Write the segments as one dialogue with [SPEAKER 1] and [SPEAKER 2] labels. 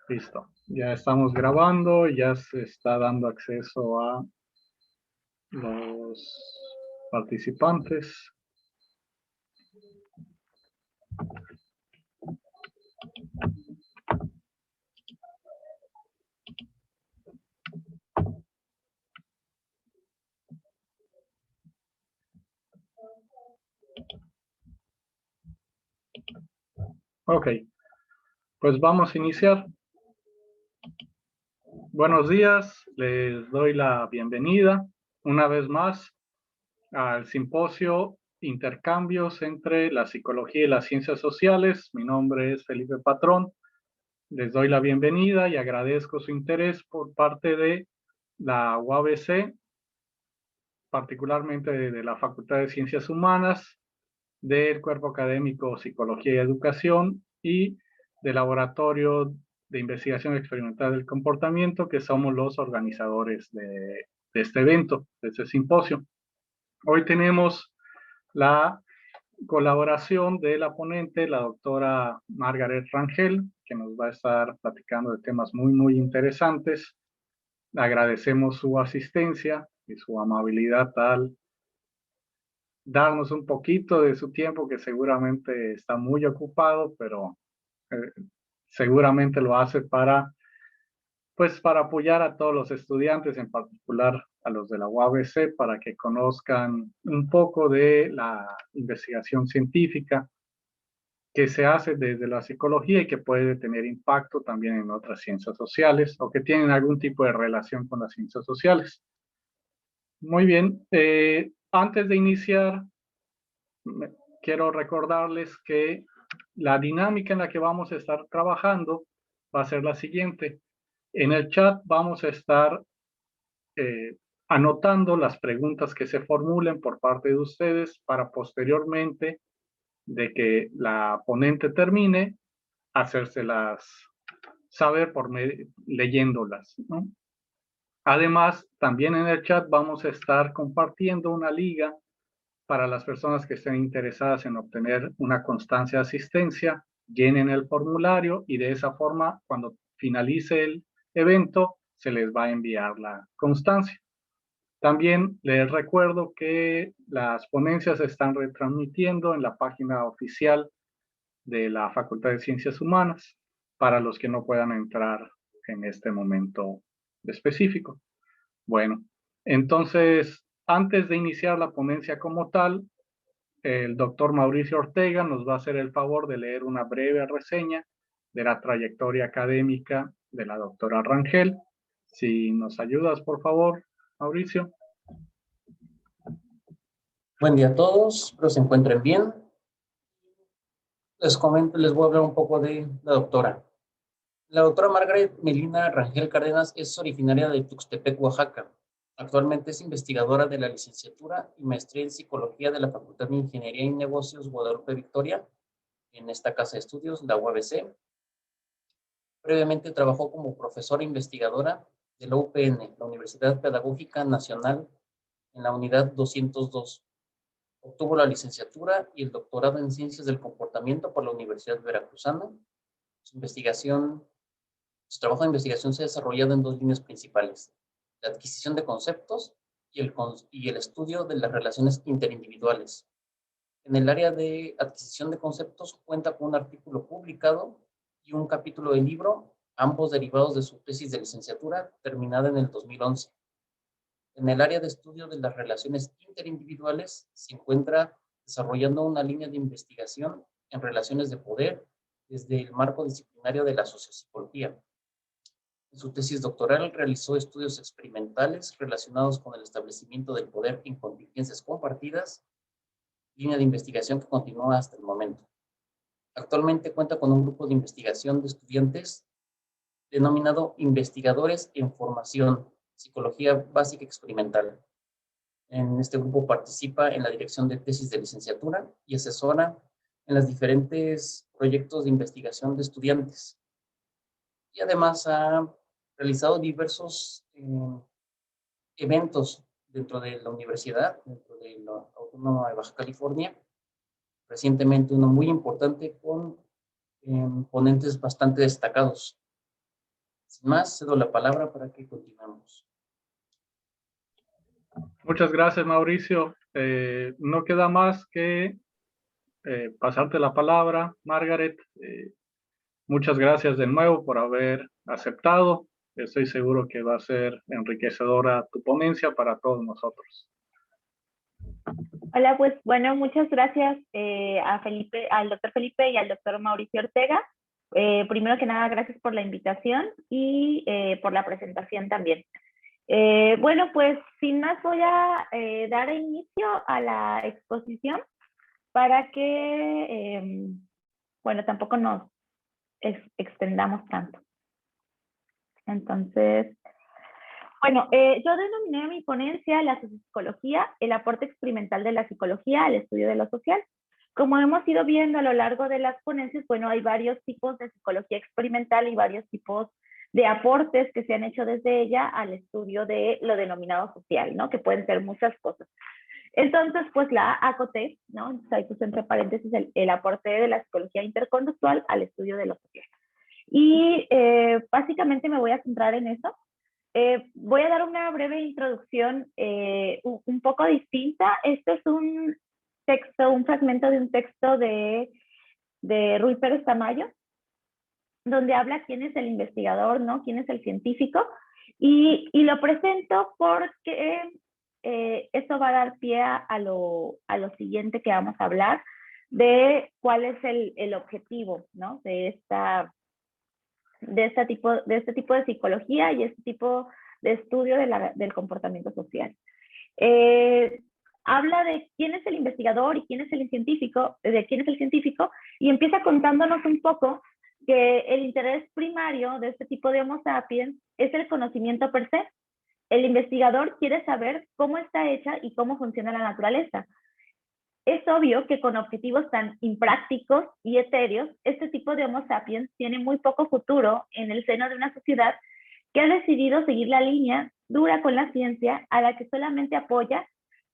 [SPEAKER 1] Listo. Ya estamos grabando, ya se está dando acceso a los participantes. Ok, pues vamos a iniciar. Buenos días, les doy la bienvenida una vez más al simposio Intercambios entre la psicología y las ciencias sociales. Mi nombre es Felipe Patrón. Les doy la bienvenida y agradezco su interés por parte de la UABC, particularmente de la Facultad de Ciencias Humanas, del Cuerpo Académico Psicología y Educación y del Laboratorio de Investigación Experimental del Comportamiento, que somos los organizadores de este evento, de este simposio. Hoy tenemos la colaboración de la ponente, la doctora Margaret Rangel, que nos va a estar platicando de temas muy interesantes. Agradecemos su asistencia y su amabilidad al darnos un poquito de su tiempo, que seguramente está muy ocupado, pero eh, seguramente lo hace para apoyar a todos los estudiantes, en particular a los de la UABC, para que conozcan un poco de la investigación científica que se hace desde la psicología y que puede tener impacto también en otras ciencias sociales o que tienen algún tipo de relación con las ciencias sociales. Muy bien, antes de iniciar, quiero recordarles que la dinámica en la que vamos a estar trabajando va a ser la siguiente. En el chat vamos a estar anotando las preguntas que se formulen por parte de ustedes para posteriormente de que la ponente termine, hacérselas saber leyéndolas, ¿no? Además, también en el chat vamos a estar compartiendo una liga para las personas que estén interesadas en obtener una constancia de asistencia. Llenen el formulario y de esa forma, cuando finalice el evento, se les va a enviar la constancia. También les recuerdo que las ponencias se están retransmitiendo en la página oficial de la Facultad de Ciencias Humanas para los que no puedan entrar en este momento específico. Bueno, entonces, antes de iniciar la ponencia como tal, el doctor Mauricio Ortega nos va a hacer el favor de leer una breve reseña de la trayectoria académica de la doctora Rangel. Si nos ayudas, por favor, Mauricio.
[SPEAKER 2] Buen día a todos, espero se encuentren bien. Les voy a hablar un poco de la doctora. La doctora Margaret Melina Rangel Cárdenas es originaria de Tuxtepec, Oaxaca. Actualmente es investigadora de la licenciatura y maestría en psicología de la Facultad de Ingeniería y Negocios Guadalupe Victoria, en esta casa de estudios, la UABC. Previamente trabajó como profesora investigadora de la UPN, la Universidad Pedagógica Nacional, en la unidad 202. Obtuvo la licenciatura y el doctorado en Ciencias del Comportamiento por la Universidad Veracruzana. Su trabajo de investigación se ha desarrollado en dos líneas principales: la adquisición de conceptos y el estudio de las relaciones interindividuales. En el área de adquisición de conceptos cuenta con un artículo publicado y un capítulo de libro, ambos derivados de su tesis de licenciatura terminada en el 2011. En el área de estudio de las relaciones interindividuales se encuentra desarrollando una línea de investigación en relaciones de poder desde el marco disciplinario de la sociopsicología. En su tesis doctoral realizó estudios experimentales relacionados con el establecimiento del poder en contingencias compartidas, línea de investigación que continúa hasta el momento. Actualmente cuenta con un grupo de investigación de estudiantes denominado Investigadores en Formación, Psicología Básica Experimental. En este grupo participa en la dirección de tesis de licenciatura y asesora en los diferentes proyectos de investigación de estudiantes. Y además ha realizado diversos eventos dentro de la universidad, dentro de la Autónoma de Baja California. Recientemente uno muy importante con ponentes bastante destacados. Sin más, cedo la palabra para que continuemos.
[SPEAKER 1] Muchas gracias, Mauricio. No queda más que pasarte la palabra, Margaret. Muchas gracias de nuevo por haber aceptado. Estoy seguro que va a ser enriquecedora tu ponencia para todos nosotros.
[SPEAKER 3] Hola, pues bueno, muchas gracias a Felipe, al doctor Felipe y al doctor Mauricio Ortega. Primero que nada, gracias por la invitación y por la presentación también. Bueno, pues sin más voy a dar inicio a la exposición para que, bueno, tampoco nos extendamos tanto. Entonces, bueno, yo denominé mi ponencia la sociopsicología, el aporte experimental de la psicología al estudio de lo social. Como hemos ido viendo a lo largo de las ponencias, bueno, hay varios tipos de psicología experimental y varios tipos de aportes que se han hecho desde ella al estudio de lo denominado social, ¿no? Que pueden ser muchas cosas. Entonces, pues la acoté, ¿no? Entonces, ahí puse entre paréntesis el aporte de la psicología interconductual al estudio de lo social. Y básicamente me voy a centrar en eso. Voy a dar una breve introducción un poco distinta. Este es un texto, un fragmento de un texto de Ruy Pérez Tamayo, donde habla quién es el investigador, ¿no? Quién es el científico. Y lo presento porque esto va a dar pie a lo siguiente que vamos a hablar, de cuál es el objetivo, ¿no? De este tipo de psicología y este tipo de estudio del comportamiento social. Habla de quién es el investigador y quién es el científico, y empieza contándonos un poco que el interés primario de este tipo de Homo sapiens es el conocimiento per se. El investigador quiere saber cómo está hecha y cómo funciona la naturaleza. Es obvio que con objetivos tan imprácticos y etéreos, este tipo de Homo sapiens tiene muy poco futuro en el seno de una sociedad que ha decidido seguir la línea dura con la ciencia, a la que solamente apoya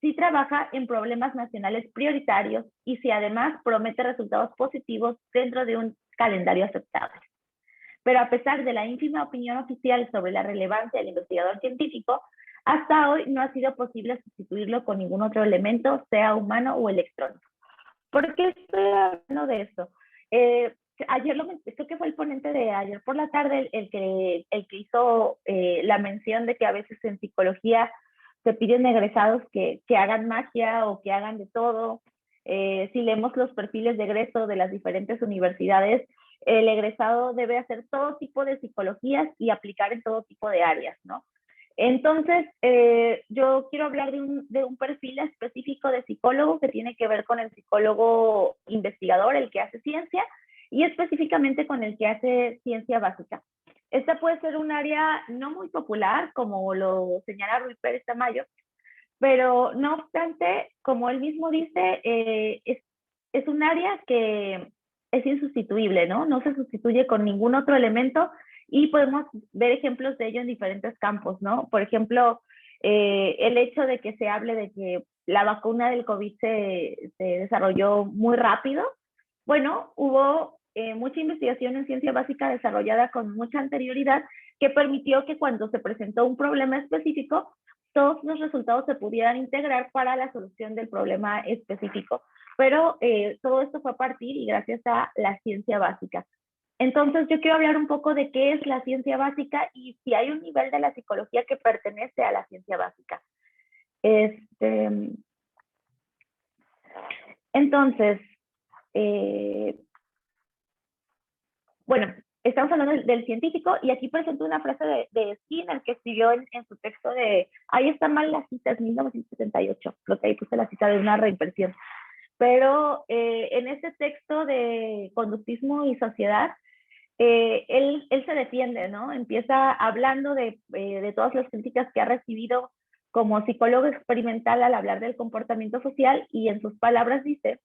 [SPEAKER 3] si trabaja en problemas nacionales prioritarios y si además promete resultados positivos dentro de un calendario aceptable. Pero a pesar de la ínfima opinión oficial sobre la relevancia del investigador científico, hasta hoy no ha sido posible sustituirlo con ningún otro elemento, sea humano o electrónico. ¿Por qué estoy hablando de esto? Ayer creo que fue el ponente de ayer por la tarde el que hizo la mención de que a veces en psicología se piden egresados que hagan magia o que hagan de todo. Si leemos los perfiles de egreso de las diferentes universidades, el egresado debe hacer todo tipo de psicologías y aplicar en todo tipo de áreas, ¿no? Entonces, yo quiero hablar de un perfil específico de psicólogo que tiene que ver con el psicólogo investigador, el que hace ciencia, y específicamente con el que hace ciencia básica. Esta puede ser un área no muy popular, como lo señala Ruy Pérez Tamayo, pero no obstante, como él mismo dice, es un área que es insustituible, ¿no? No se sustituye con ningún otro elemento y podemos ver ejemplos de ello en diferentes campos, ¿no? Por ejemplo, el hecho de que se hable de que la vacuna del COVID se desarrolló muy rápido. Bueno, hubo mucha investigación en ciencia básica desarrollada con mucha anterioridad que permitió que cuando se presentó un problema específico, todos los resultados se pudieran integrar para la solución del problema específico. Pero todo esto fue a partir y gracias a la ciencia básica. Entonces, yo quiero hablar un poco de qué es la ciencia básica y si hay un nivel de la psicología que pertenece a la ciencia básica. Entonces, bueno, estamos hablando del científico y aquí presento una frase de Skinner que escribió en su texto de, ahí está mal la cita, es 1978, creo que ahí puse la cita de una reimpresión. Pero en este texto de Conductismo y Sociedad, él se defiende, ¿no? Empieza hablando de todas las críticas que ha recibido como psicólogo experimental al hablar del comportamiento social y en sus palabras dice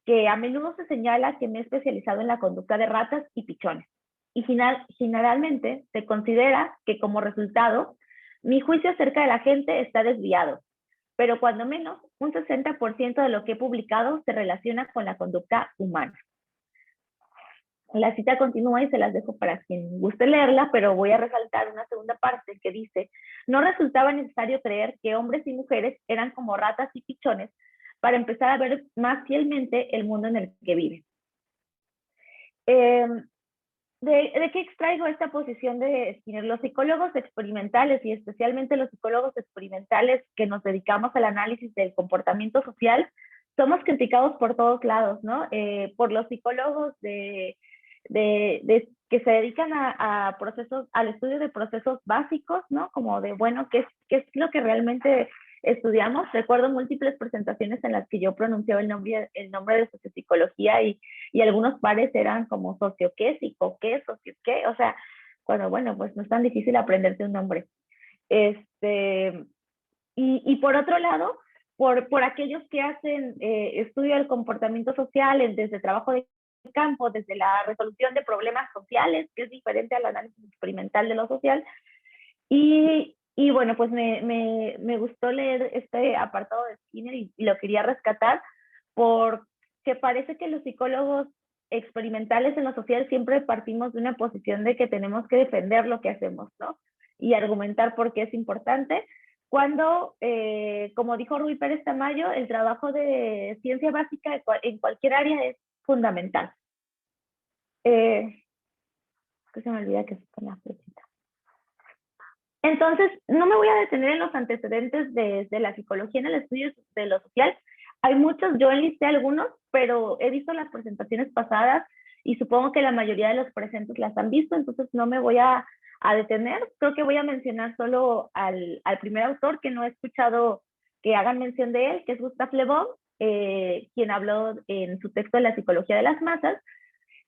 [SPEAKER 3] que a menudo se señala que me he especializado en la conducta de ratas y pichones. Y generalmente se considera que como resultado mi juicio acerca de la gente está desviado, pero cuando menos un 60% de lo que he publicado se relaciona con la conducta humana. La cita continúa y se las dejo para quien guste leerla, pero voy a resaltar una segunda parte que dice: no resultaba necesario creer que hombres y mujeres eran como ratas y pichones para empezar a ver más fielmente el mundo en el que viven. ¿De qué extraigo esta posición de Skinner? Los psicólogos experimentales, y especialmente los psicólogos experimentales que nos dedicamos al análisis del comportamiento social, somos criticados por todos lados, ¿no? Por los psicólogos que se dedican a procesos, al estudio de procesos básicos, ¿no? Como de, bueno, ¿qué es lo que realmente estudiamos? Recuerdo múltiples presentaciones en las que yo pronunciaba el nombre de sociopsicología y algunos pares eran como socio qué, psico qué, socio qué, o sea, bueno, pues no es tan difícil aprenderte un nombre. Y por otro lado, por aquellos que hacen estudio del comportamiento social desde trabajo de campo, desde la resolución de problemas sociales, que es diferente al análisis experimental de lo social. Y bueno, pues me gustó leer este apartado de Skinner y lo quería rescatar porque parece que los psicólogos experimentales en lo social siempre partimos de una posición de que tenemos que defender lo que hacemos, ¿no? Y argumentar por qué es importante, cuando, como dijo Rui Pérez Tamayo, el trabajo de ciencia básica en cualquier área es fundamental. Que se me olvida que se pone la flechita. Entonces, no me voy a detener en los antecedentes de la psicología en el estudio de lo social. Hay muchos, yo enlisté algunos, pero he visto las presentaciones pasadas y supongo que la mayoría de los presentes las han visto, entonces no me voy a detener. Creo que voy a mencionar solo al primer autor, que no he escuchado que hagan mención de él, que es Gustave Le Bon, quien habló en su texto de la psicología de las masas.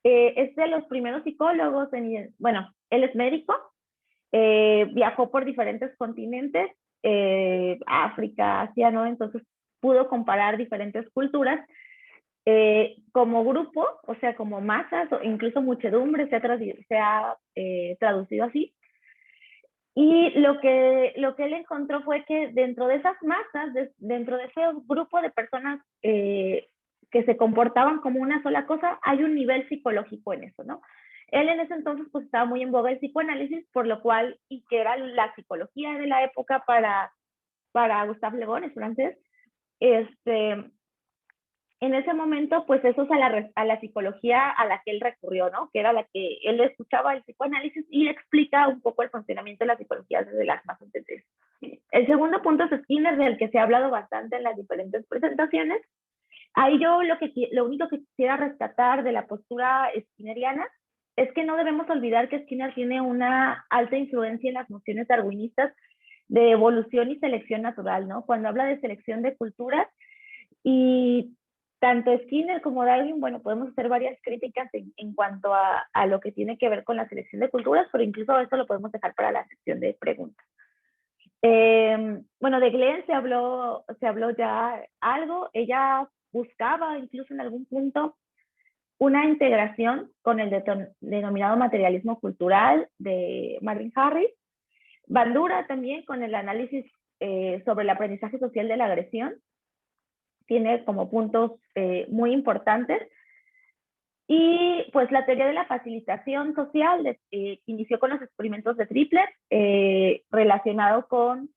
[SPEAKER 3] Es de los primeros psicólogos, bueno, él es médico, viajó por diferentes continentes, África, Asia, ¿no? Entonces pudo comparar diferentes culturas como grupo, o sea, como masas, o incluso muchedumbre, se ha traducido así. Y lo que él encontró fue que dentro de esas masas, dentro de ese grupo de personas que se comportaban como una sola cosa, hay un nivel psicológico en eso, ¿no? Él en ese entonces pues estaba muy en boga el psicoanálisis, por lo cual, y que era la psicología de la época para Gustave Le Bon, es francés, en ese momento, pues eso es a la psicología a la que él recurrió, ¿no? Que era la que él escuchaba el psicoanálisis y explica un poco el funcionamiento de la psicología desde las más anteriores. El segundo punto es Skinner, del que se ha hablado bastante en las diferentes presentaciones. Ahí yo lo único que quisiera rescatar de la postura skinneriana es que no debemos olvidar que Skinner tiene una alta influencia en las nociones darwinistas de evolución y selección natural, ¿no? Cuando habla de selección de culturas, y tanto Skinner como Darwin, bueno, podemos hacer varias críticas en cuanto a lo que tiene que ver con la selección de culturas, pero incluso esto lo podemos dejar para la sección de preguntas. Bueno, de Glenn se habló ya algo. Ella buscaba incluso en algún punto una integración con el denominado materialismo cultural de Marvin Harris. Bandura también con el análisis sobre el aprendizaje social de la agresión. Tiene como puntos muy importantes. Y pues la teoría de la facilitación social inició con los experimentos de Tripler, relacionado con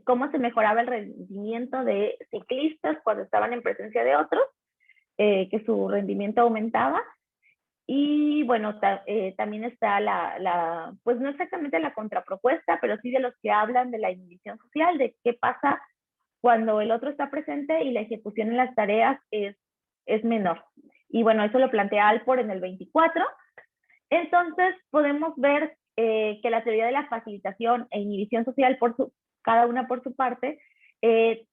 [SPEAKER 3] cómo se mejoraba el rendimiento de ciclistas cuando estaban en presencia de otros, que su rendimiento aumentaba. Y bueno, también está pues no exactamente la contrapropuesta, pero sí de los que hablan de la inhibición social, de qué pasa cuando el otro está presente y la ejecución en las tareas es menor. Y bueno, eso lo plantea Alport en el 24. Entonces, podemos ver que la teoría de la facilitación e inhibición social, cada una por su parte,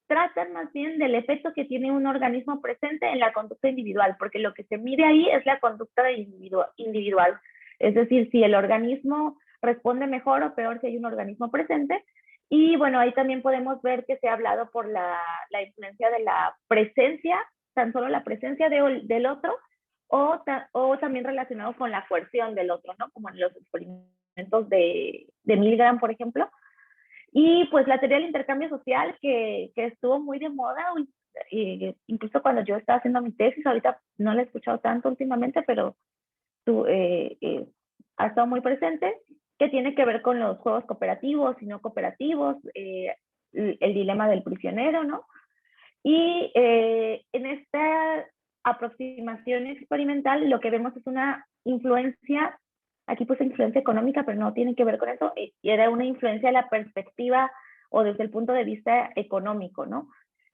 [SPEAKER 3] tratan más bien del efecto que tiene un organismo presente en la conducta individual, porque lo que se mide ahí es la conducta individual. Es decir, si el organismo responde mejor o peor si hay un organismo presente. Y bueno, ahí también podemos ver que se ha hablado por la influencia de la presencia, tan solo la presencia del otro, o también relacionado con la coerción del otro, ¿no? Como en los experimentos de Milgram, por ejemplo. Y pues la teoría del intercambio social, que estuvo muy de moda incluso cuando yo estaba haciendo mi tesis, ahorita no la he escuchado tanto últimamente, pero ha estado muy presente, que tiene que ver con los juegos cooperativos y no cooperativos, el dilema del prisionero, ¿no? Y en esta aproximación experimental lo que vemos es una influencia, aquí puse influencia económica, pero no tiene que ver con eso, y era una influencia de la perspectiva o desde el punto de vista económico, ¿no?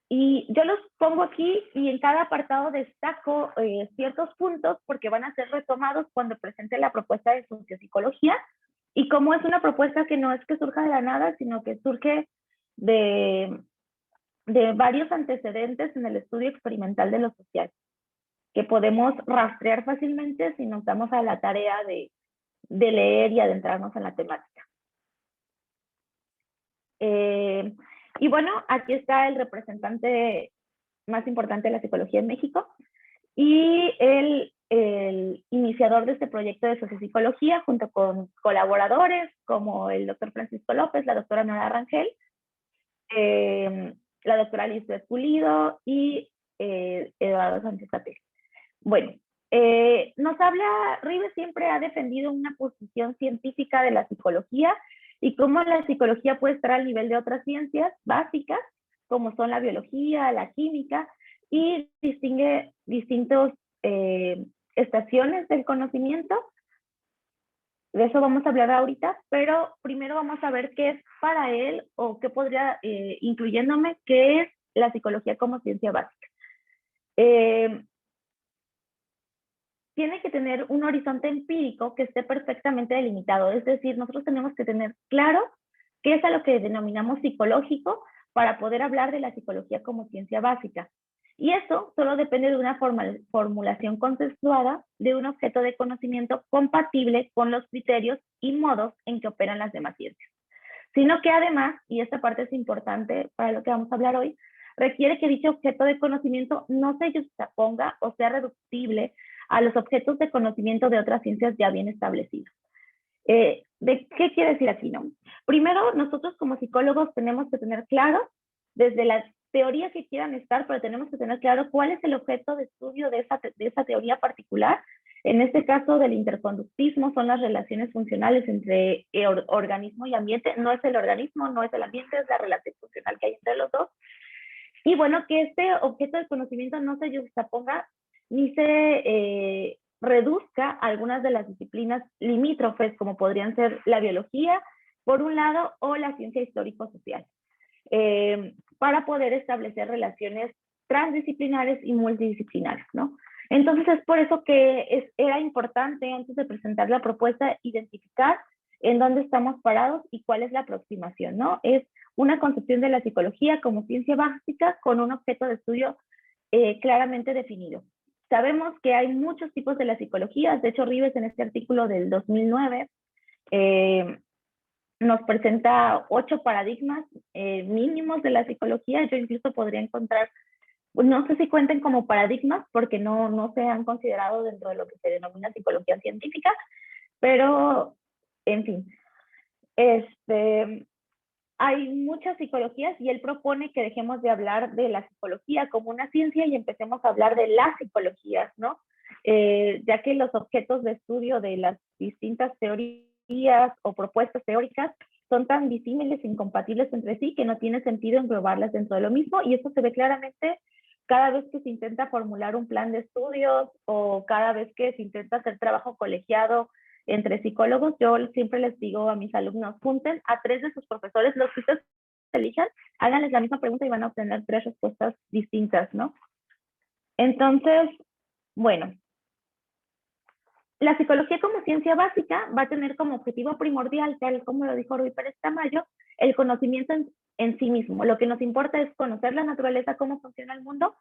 [SPEAKER 3] Y yo los pongo aquí y en cada apartado destaco ciertos puntos porque van a ser retomados cuando presente la propuesta de sociopsicología, y como es una propuesta que no es que surja de la nada, sino que surge de varios antecedentes en el estudio experimental de lo social, que podemos rastrear fácilmente si nos damos a la tarea de leer y adentrarnos en la temática. Y bueno, aquí está el representante más importante de la psicología en México y el iniciador de este proyecto de sociopsicología, junto con colaboradores como el doctor Francisco López, la doctora Nora Rangel, la doctora Lisbeth Pulido y Eduardo Sánchez Tapia. Bueno, nos habla, Rives siempre ha defendido una posición científica de la psicología y cómo la psicología puede estar al nivel de otras ciencias básicas, como son la biología, la química, y distingue distintas estaciones del conocimiento. De eso vamos a hablar ahorita, pero primero vamos a ver qué es para él, o qué podría, incluyéndome, qué es la psicología como ciencia básica. Tiene que tener un horizonte empírico que esté perfectamente delimitado, es decir, nosotros tenemos que tener claro qué es a lo que denominamos psicológico para poder hablar de la psicología como ciencia básica. Y eso solo depende de una formulación consensuada de un objeto de conocimiento compatible con los criterios y modos en que operan las demás ciencias. Sino que además, y esta parte es importante para lo que vamos a hablar hoy, requiere que dicho objeto de conocimiento no se justaponga o sea reductible a los objetos de conocimiento de otras ciencias ya bien establecidas. ¿De qué quiere decir aquí, no? Primero, nosotros como psicólogos tenemos que tener claro, desde la teoría que quieran estar, pero tenemos que tener claro cuál es el objeto de estudio de esa teoría particular. En este caso del interconductismo son las relaciones funcionales entre organismo y ambiente. No es el organismo, no es el ambiente, es la relación funcional que hay entre los dos. Y bueno, que este objeto de conocimiento no se justaponga ni se reduzca a algunas de las disciplinas limítrofes, como podrían ser la biología, por un lado, o la ciencia histórico-social, para poder establecer relaciones transdisciplinares y multidisciplinares, ¿no? Entonces es por eso que era importante, antes de presentar la propuesta, identificar en dónde estamos parados y cuál es la aproximación, ¿no? Es una concepción de la psicología como ciencia básica con un objeto de estudio claramente definido. Sabemos que hay muchos tipos de la psicología. De hecho, Rives en este artículo del 2009 nos presenta 8 paradigmas mínimos de la psicología. Yo incluso podría encontrar, no sé si cuenten como paradigmas porque no se han considerado dentro de lo que se denomina psicología científica, pero en fin, hay muchas psicologías y él propone que dejemos de hablar de la psicología como una ciencia y empecemos a hablar de las psicologías, ¿no? Ya que los objetos de estudio de las distintas teorías o propuestas teóricas son tan disímiles e incompatibles entre sí que no tiene sentido englobarlas dentro de lo mismo, y eso se ve claramente cada vez que se intenta formular un plan de estudios o cada vez que se intenta hacer trabajo colegiado entre psicólogos. Yo siempre les digo a mis alumnos, junten a 3 de sus profesores, los que ustedes elijan, háganles la misma pregunta y van a obtener 3 respuestas distintas, ¿no? Entonces, bueno, la psicología como ciencia básica va a tener como objetivo primordial, tal como lo dijo Rui Pérez Tamayo, el conocimiento en sí mismo. Lo que nos importa es conocer la naturaleza, cómo funciona el mundo,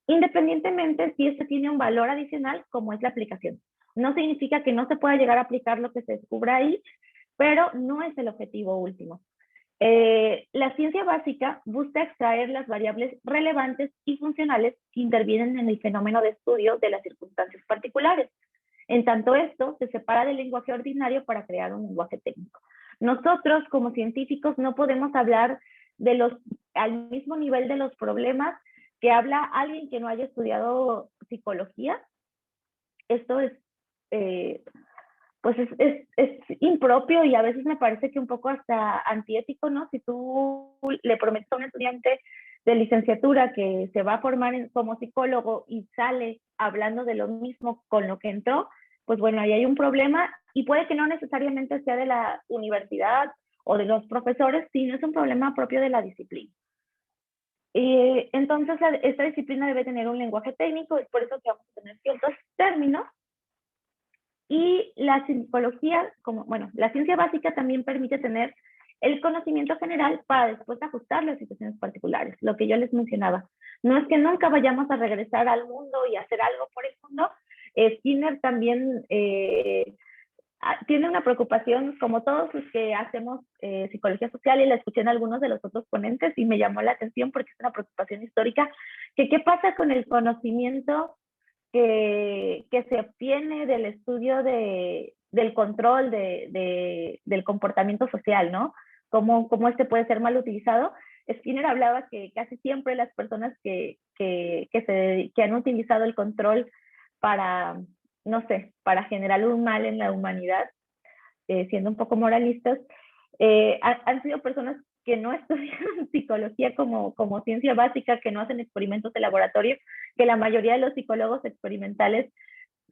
[SPEAKER 3] independientemente si este tiene un valor adicional como es la aplicación. No significa que no se pueda llegar a aplicar lo que se descubra ahí, pero no es el objetivo último. La ciencia básica busca extraer las variables relevantes y funcionales que intervienen en el fenómeno de estudio de las circunstancias particulares. En tanto esto se separa del lenguaje ordinario para crear un lenguaje técnico. Nosotros como científicos no podemos hablar al mismo nivel de los problemas que habla alguien que no haya estudiado psicología. Esto es, pues es impropio y a veces me parece que un poco hasta antiético, ¿no? Si tú le prometes a un estudiante de licenciatura que se va a formar como psicólogo y sale hablando de lo mismo con lo que entró, pues bueno, ahí hay un problema y puede que no necesariamente sea de la universidad o de los profesores, sino es un problema propio de la disciplina. Entonces, esta disciplina debe tener un lenguaje técnico, es por eso que vamos a tener ciertos términos. Y la psicología, bueno, la ciencia básica también permite tener el conocimiento general para después ajustarlo a situaciones particulares, lo que yo les mencionaba. No es que nunca vayamos a regresar al mundo y hacer algo por el mundo. Skinner también tiene una preocupación, como todos los que hacemos psicología social, y la escuché en algunos de los otros ponentes y me llamó la atención porque es una preocupación histórica, que qué pasa con el conocimiento que se obtiene del estudio del control del comportamiento social, ¿no? Cómo este puede ser mal utilizado. Skinner hablaba que casi siempre las personas que han utilizado el control para, no sé, para generar un mal en la humanidad, siendo un poco moralistas, han sido personas que no estudian psicología como ciencia básica, que no hacen experimentos de laboratorio, que la mayoría de los psicólogos experimentales,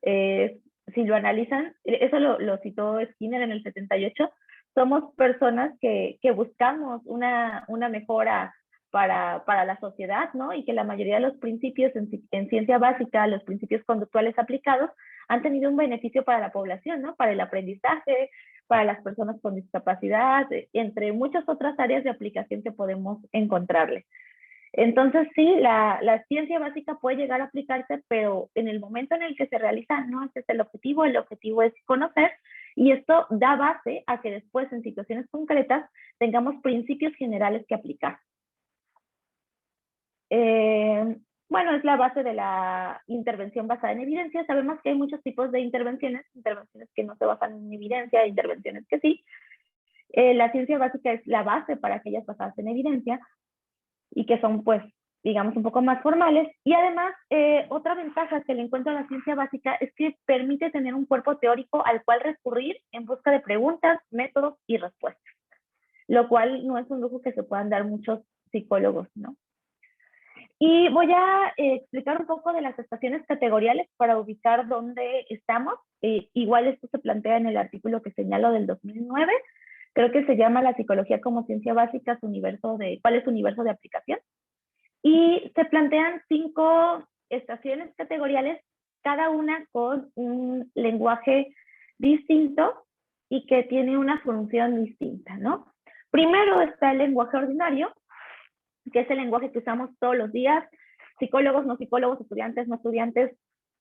[SPEAKER 3] si lo analizan, eso lo citó Skinner en el 78, somos personas que buscamos una mejora para la sociedad, ¿no? Y que la mayoría de los principios en ciencia básica, los principios conductuales aplicados, han tenido un beneficio para la población, ¿no? Para el aprendizaje, para las personas con discapacidad, entre muchas otras áreas de aplicación que podemos encontrarle. Entonces, sí, la ciencia básica puede llegar a aplicarse, pero en el momento en el que se realiza, no ese es el objetivo es conocer, y esto da base a que después, en situaciones concretas, tengamos principios generales que aplicar. Bueno, es la base de la intervención basada en evidencia. Sabemos que hay muchos tipos de intervenciones que no se basan en evidencia, intervenciones que sí. La ciencia básica es la base para aquellas basadas en evidencia y que son, pues, digamos, un poco más formales. Y además, otra ventaja que le encuentro a la ciencia básica es que permite tener un cuerpo teórico al cual recurrir en busca de preguntas, métodos y respuestas, lo cual no es un lujo que se puedan dar muchos psicólogos, ¿no? Y voy a explicar un poco de las estaciones categoriales para ubicar dónde estamos. Igual esto se plantea en el artículo que señalo del 2009. Creo que se llama La psicología como ciencia básica, ¿cuál es su universo de aplicación? Y se plantean 5 estaciones categoriales, cada una con un lenguaje distinto y que tiene una función distinta, ¿no? Primero está el lenguaje ordinario, que es el lenguaje que usamos todos los días, psicólogos, no psicólogos, estudiantes, no estudiantes,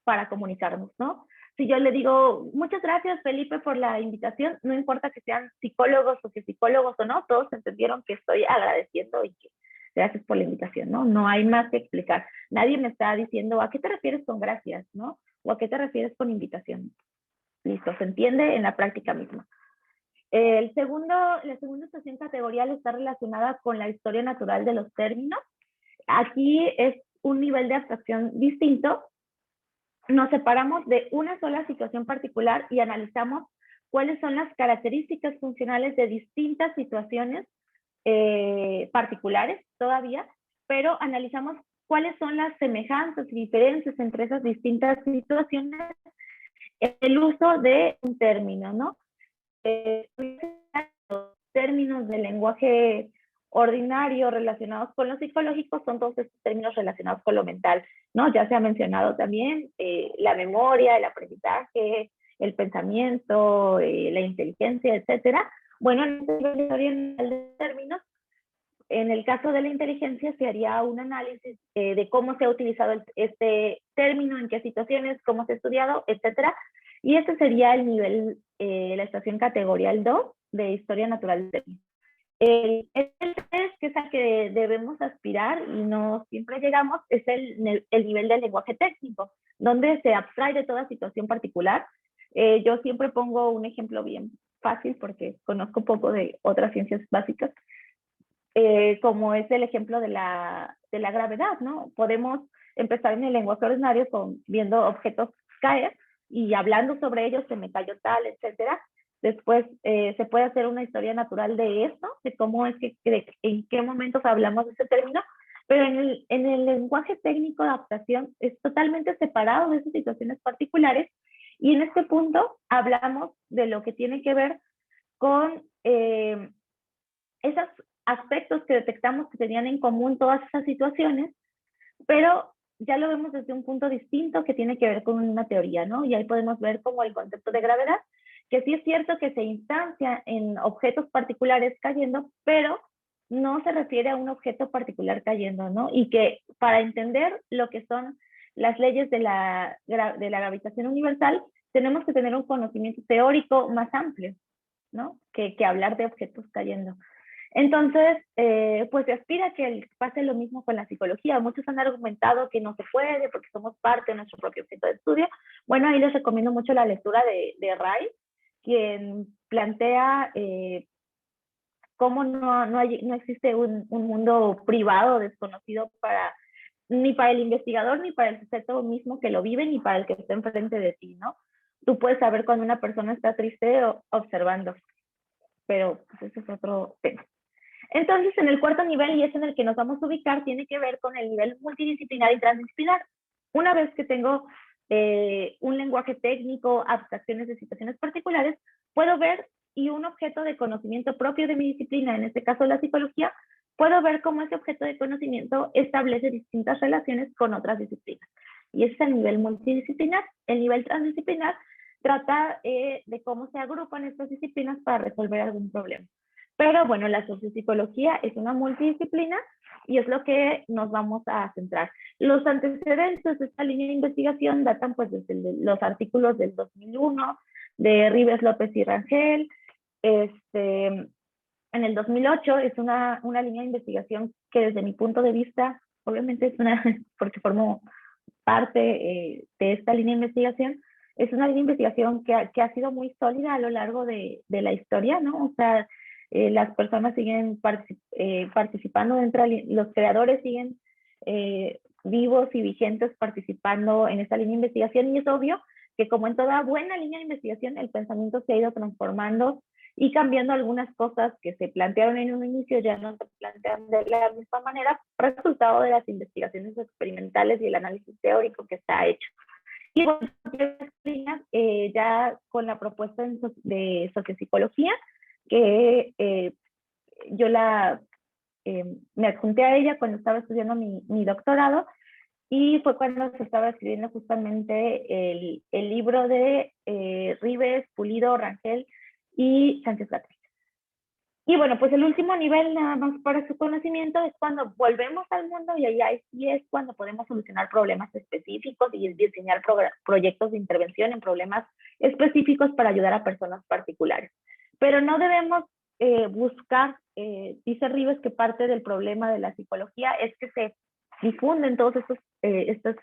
[SPEAKER 3] para comunicarnos, ¿no? Si yo le digo, muchas gracias, Felipe, por la invitación, no importa que sean psicólogos o no, todos entendieron que estoy agradeciendo y que gracias por la invitación, ¿no? No hay más que explicar. Nadie me está diciendo, ¿a qué te refieres con gracias, no? ¿O a qué te refieres con invitación? Listo, se entiende en la práctica misma. La segunda estación categorial está relacionada con la historia natural de los términos. Aquí es un nivel de abstracción distinto. Nos separamos de una sola situación particular y analizamos cuáles son las características funcionales de distintas situaciones particulares todavía, pero analizamos cuáles son las semejanzas y diferencias entre esas distintas situaciones en el uso de un término, ¿no? Los términos del lenguaje ordinario relacionados con lo psicológico son todos estos términos relacionados con lo mental, ¿no? Ya se ha mencionado también la memoria, el aprendizaje, el pensamiento, la inteligencia, etcétera. Bueno, en este nivel de términos, en el caso de la inteligencia se haría un análisis de cómo se ha utilizado este término, en qué situaciones, cómo se ha estudiado, etcétera. Y este sería el nivel, la estación categorial 2 de Historia Natural del Término. El 3, que es al que debemos aspirar y no siempre llegamos, es el nivel del lenguaje técnico, donde se abstrae de toda situación particular. Yo siempre pongo un ejemplo bien fácil porque conozco poco de otras ciencias básicas. como es el ejemplo de la gravedad, ¿no? Podemos empezar en el lenguaje ordinario viendo objetos caer y hablando sobre ellos, se me cayó tal, etcétera. Después se puede hacer una historia natural de esto, de cómo es que, en qué momentos hablamos de ese término, pero en el lenguaje técnico de adaptación es totalmente separado de esas situaciones particulares, y en este punto hablamos de lo que tiene que ver con esos aspectos que detectamos que tenían en común todas esas situaciones, pero ya lo vemos desde un punto distinto que tiene que ver con una teoría, ¿no? Y ahí podemos ver como el concepto de gravedad, que sí es cierto que se instancia en objetos particulares cayendo, pero no se refiere a un objeto particular cayendo, ¿no? Y que para entender lo que son las leyes de la gravitación universal, tenemos que tener un conocimiento teórico más amplio, ¿no? Que hablar de objetos cayendo. Entonces, pues se aspira a que pase lo mismo con la psicología. Muchos han argumentado que no se puede porque somos parte de nuestro propio objeto de estudio. Bueno, ahí les recomiendo mucho la lectura de Ray, quien plantea cómo no existe un mundo privado desconocido ni para el investigador, ni para el sujeto mismo que lo vive, ni para el que está enfrente de ti, ¿no? Tú puedes saber cuando una persona está triste observando, pero pues ese es otro tema. Entonces, en el cuarto nivel, y es en el que nos vamos a ubicar, tiene que ver con el nivel multidisciplinar y transdisciplinar. Una vez que tengo un lenguaje técnico, abstracciones de situaciones particulares, puedo ver, y un objeto de conocimiento propio de mi disciplina, en este caso la psicología, puedo ver cómo ese objeto de conocimiento establece distintas relaciones con otras disciplinas. Y ese es el nivel multidisciplinar. El nivel transdisciplinar trata de cómo se agrupan estas disciplinas para resolver algún problema. Pero bueno, la sociopsicología es una multidisciplina y es lo que nos vamos a centrar. Los antecedentes de esta línea de investigación datan pues desde los artículos del 2001 de Ribes, López y Rangel. En el 2008 es una línea de investigación que desde mi punto de vista, obviamente es una, porque formo parte de esta línea de investigación, es una línea de investigación que ha sido muy sólida a lo largo de la historia, ¿no? O sea, las personas siguen participando dentro, los creadores siguen vivos y vigentes participando en esta línea de investigación, y es obvio que como en toda buena línea de investigación, el pensamiento se ha ido transformando y cambiando algunas cosas que se plantearon en un inicio, ya no se plantean de la misma manera, resultado de las investigaciones experimentales y el análisis teórico que está hecho. Y bueno, ya con la propuesta de sociopsicología, que yo me adjunté a ella cuando estaba estudiando mi doctorado, y fue cuando se estaba escribiendo justamente el libro de Ribes, Pulido, Rangel y Sánchez Gatel. Y bueno, pues el último nivel, nada más para su conocimiento, es cuando volvemos al mundo, y ahí sí es cuando podemos solucionar problemas específicos y diseñar proyectos de intervención en problemas específicos para ayudar a personas particulares. Pero no debemos buscar, dice Ribes, que parte del problema de la psicología es que se difunden todos estas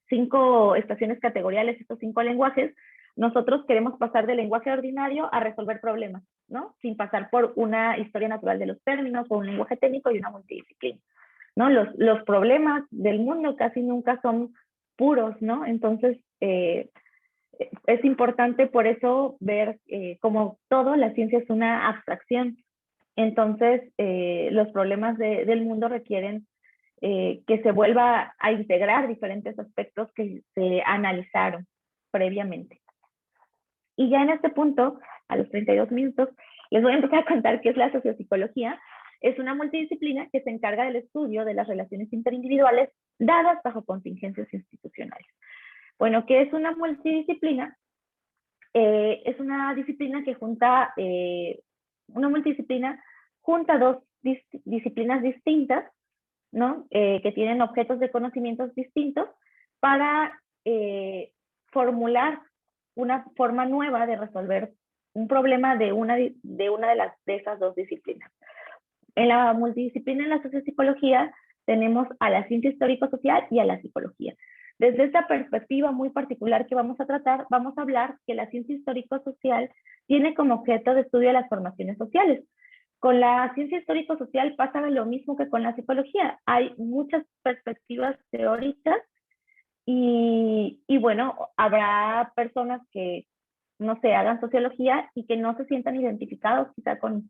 [SPEAKER 3] 5 estaciones categoriales, estos 5 lenguajes. Nosotros queremos pasar del lenguaje ordinario a resolver problemas, ¿no? Sin pasar por una historia natural de los términos o un lenguaje técnico y una multidisciplina, ¿no? Los problemas del mundo casi nunca son puros, ¿no? Entonces, es importante por eso ver como todo, la ciencia es una abstracción. Entonces, los problemas del mundo requieren que se vuelva a integrar diferentes aspectos que se analizaron previamente. Y ya en este punto, a los 32 minutos, les voy a empezar a contar qué es la sociopsicología. Es una multidisciplina que se encarga del estudio de las relaciones interindividuales dadas bajo contingencias institucionales. Bueno, ¿qué es una multidisciplina? Es una disciplina que junta, una multidisciplina junta dos disciplinas distintas, ¿no? Que tienen objetos de conocimientos distintos para formular una forma nueva de resolver un problema de una de esas dos disciplinas. En la multidisciplina en la sociopsicología tenemos a la ciencia histórico-social y a la psicología. Desde esta perspectiva muy particular que vamos a tratar, vamos a hablar que la ciencia histórico-social tiene como objeto de estudio las formaciones sociales. Con la ciencia histórico-social pasa lo mismo que con la psicología. Hay muchas perspectivas teóricas y bueno, habrá personas que, no sé, hagan sociología y que no se sientan identificados quizá con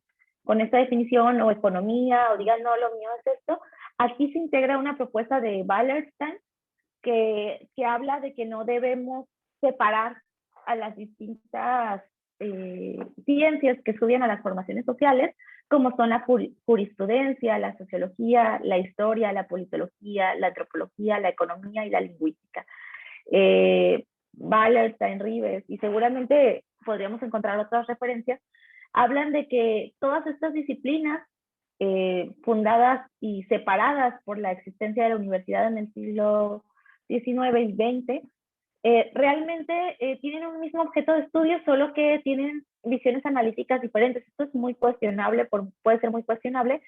[SPEAKER 3] esta definición o economía o digan, no, lo mío es esto. Aquí se integra una propuesta de Wallerstein que habla de que no debemos separar a las distintas ciencias que estudian a las formaciones sociales, como son la jurisprudencia, la sociología, la historia, la politología, la antropología, la economía y la lingüística. Wallerstein, Rives, y seguramente podríamos encontrar otras referencias, hablan de que todas estas disciplinas fundadas y separadas por la existencia de la universidad en el siglo XIX y XX, realmente tienen un mismo objeto de estudio, solo que tienen visiones analíticas diferentes. Esto es muy cuestionable, puede ser muy cuestionable,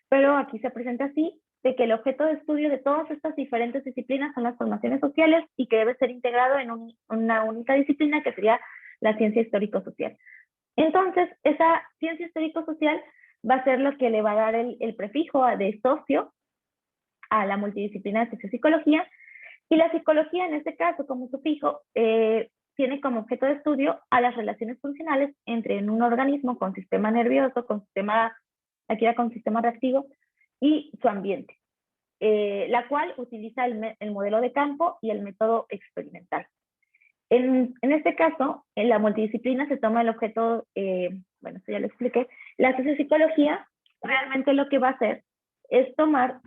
[SPEAKER 3] pero aquí se presenta así, de que el objeto de estudio de todas estas diferentes disciplinas son las formaciones sociales y que debe ser integrado en una única disciplina que sería la ciencia histórico-social. Entonces, esa ciencia histórico-social va a ser lo que le va a dar el prefijo de socio a la multidisciplina de sociopsicología, y la psicología, en este caso, como sufijo, tiene como objeto de estudio a las relaciones funcionales entre un organismo con sistema nervioso, con sistema reactivo y su ambiente, la cual utiliza el modelo de campo y el método experimental. En este caso, en la multidisciplina se toma el objeto, bueno, esto ya lo expliqué, la sociopsicología realmente lo que va a hacer es tomar